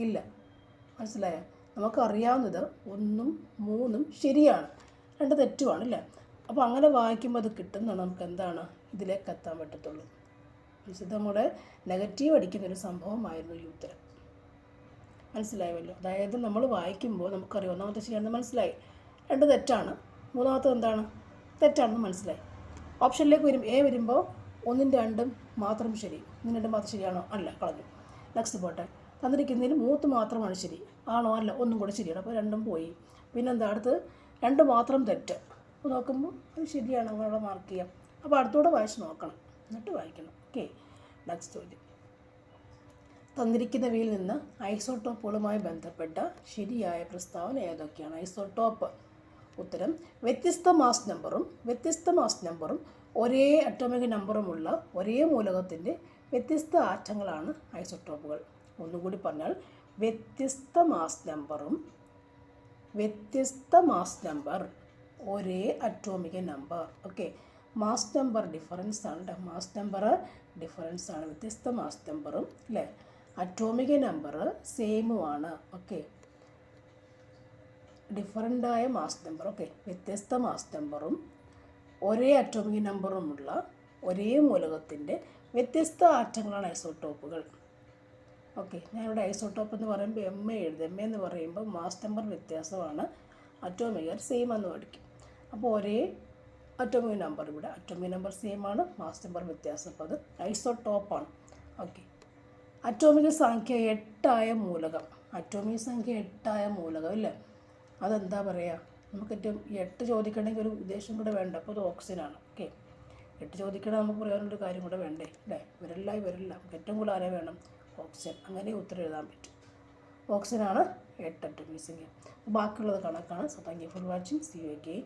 ഇല്ല. മനസ്സിലായോ? നമുക്കറിയാവുന്നത് 1ഉം 3ഉം ശരിയാണ്, 2 തെറ്റുമാണ് അല്ലേ? അപ്പോൾ അങ്ങനെ വായിക്കുമ്പോൾ അത് കിട്ടുന്നതാണ് നമുക്ക് എന്താണ് ഇതിലേക്ക് എത്താൻ പറ്റത്തുള്ളൂ. ഇത് നമ്മുടെ നെഗറ്റീവ് അടിക്കുന്നൊരു സംഭവമായിരുന്നു ഈ ഉത്തരം. മനസ്സിലായല്ലോ? അതായത് നമ്മൾ വായിക്കുമ്പോൾ നമുക്കറിയാം ഒന്നാമത്തെ ശരിയാണെന്ന് മനസ്സിലായി, 2 തെറ്റാണ്, മൂന്നാമത്തെ എന്താണ് തെറ്റാണെന്ന് മനസ്സിലായി. ഓപ്ഷനിലേക്ക് വരുമ്പോൾ 1ഉം 2ഉം മാത്രം ശരി. 1ഉം 2ഉം മാത്രം ശരിയാണോ? അല്ല, കളഞ്ഞു. നെക്സ്റ്റ് പോട്ടെ. തന്നിരിക്കുന്നതിൽ 3 മാത്രമാണ് ശരി ആണോ? അല്ല, 1ഉം കൂടെ ശരിയാണ്. അപ്പോൾ 2ഉം പോയി. പിന്നെന്താ അടുത്ത്? 2 മാത്രം തെറ്റ്. അപ്പോൾ നോക്കുമ്പോൾ അത് ശരിയാണ്, അങ്ങനെയുള്ള മാർക്ക് ചെയ്യാം. അപ്പോൾ അടുത്തൂടെ വായിച്ച് നോക്കണം, എന്നിട്ട് വായിക്കണം. ഓക്കെ, നെക്സ്റ്റ് ചോദ്യം. തന്നിരിക്കുന്നവയിൽ നിന്ന് ഐസോട്ടോപ്പുകളുമായി ബന്ധപ്പെട്ട ശരിയായ പ്രസ്താവന ഏതൊക്കെയാണ്? ഐസോട്ടോപ്പ്. ഉത്തരം: വ്യത്യസ്ത മാസ് നമ്പറും ഒരേ അറ്റോമിക് നമ്പറുമുള്ള ഒരേ മൂലകത്തിൻ്റെ വ്യത്യസ്ത ആറ്റങ്ങളാണ് ഐസോട്ടോപ്പുകൾ. ഒന്നുകൂടി പറഞ്ഞാൽ വ്യത്യസ്ത മാസ് നമ്പർ ഒരേ atomic number. Okay, mass number difference ആണ് കേട്ടോ. മാസ് നമ്പർ ഡിഫറൻസ് ആണ്. വ്യത്യസ്ത മാസ് നമ്പറും അല്ലേ അറ്റോമിക് നമ്പർ സെയിമുമാണ്. ഓക്കെ, ഡിഫറൻ്റായ മാസ് നമ്പർ. ഓക്കെ, വ്യത്യസ്ത മാസ് നമ്പറും ഒരേ അറ്റോമിക് നമ്പറുമുള്ള ഒരേ മൂലകത്തിൻ്റെ വ്യത്യസ്ത ആറ്റങ്ങളാണ് ഐസോട്ടോപ്പുകൾ. ഓക്കെ, ഞാനിവിടെ ഐസോട്ടോപ്പ് എന്ന് പറയുമ്പോൾ എം എ എഴുതും. എം എ എന്ന് പറയുമ്പോൾ മാസ് നമ്പർ വ്യത്യാസമാണ്, അറ്റോമിക് സെയിം എന്ന് പഠിക്കും. അപ്പോൾ ഒരേ അറ്റോമിക് നമ്പർ, ഇവിടെ അറ്റോമിക് നമ്പർ സെയിം ആണ്, മാസ് നമ്പർ വ്യത്യാസം. അപ്പോൾ അത് ഐസോട്ടോപ്പാണ്. ഓക്കെ, അറ്റോമിക് സംഖ്യ 8ആയ മൂലകം. അറ്റോമിക് സംഖ്യ 8ആയ മൂലകം ഇല്ലേ, അതെന്താ പറയുക? നമുക്ക് ഏറ്റവും 8 ചോദിക്കണമെങ്കിൽ ഒരു ഉദ്ദേശം കൂടെ വേണ്ട. അപ്പോൾ അത് ഓക്സിജനാണ്. ഓക്കെ, 8 ചോദിക്കണമെങ്കിൽ നമുക്ക് പറയാനൊരു കാര്യം കൂടെ വേണ്ടേ അല്ലേ? ഇവരെല്ലാം ഏറ്റവും കൂടുതൽ ആരെ വേണം? ഓക്സിജൻ. അങ്ങനെ ഉത്തരം എഴുതാൻ പറ്റും. ഓക്സിജനാണ് 8 അറ്റോമിക് സംഖ്യ. ബാക്കിയുള്ളത് കണക്കാണ്. So thank you for watching. See you again.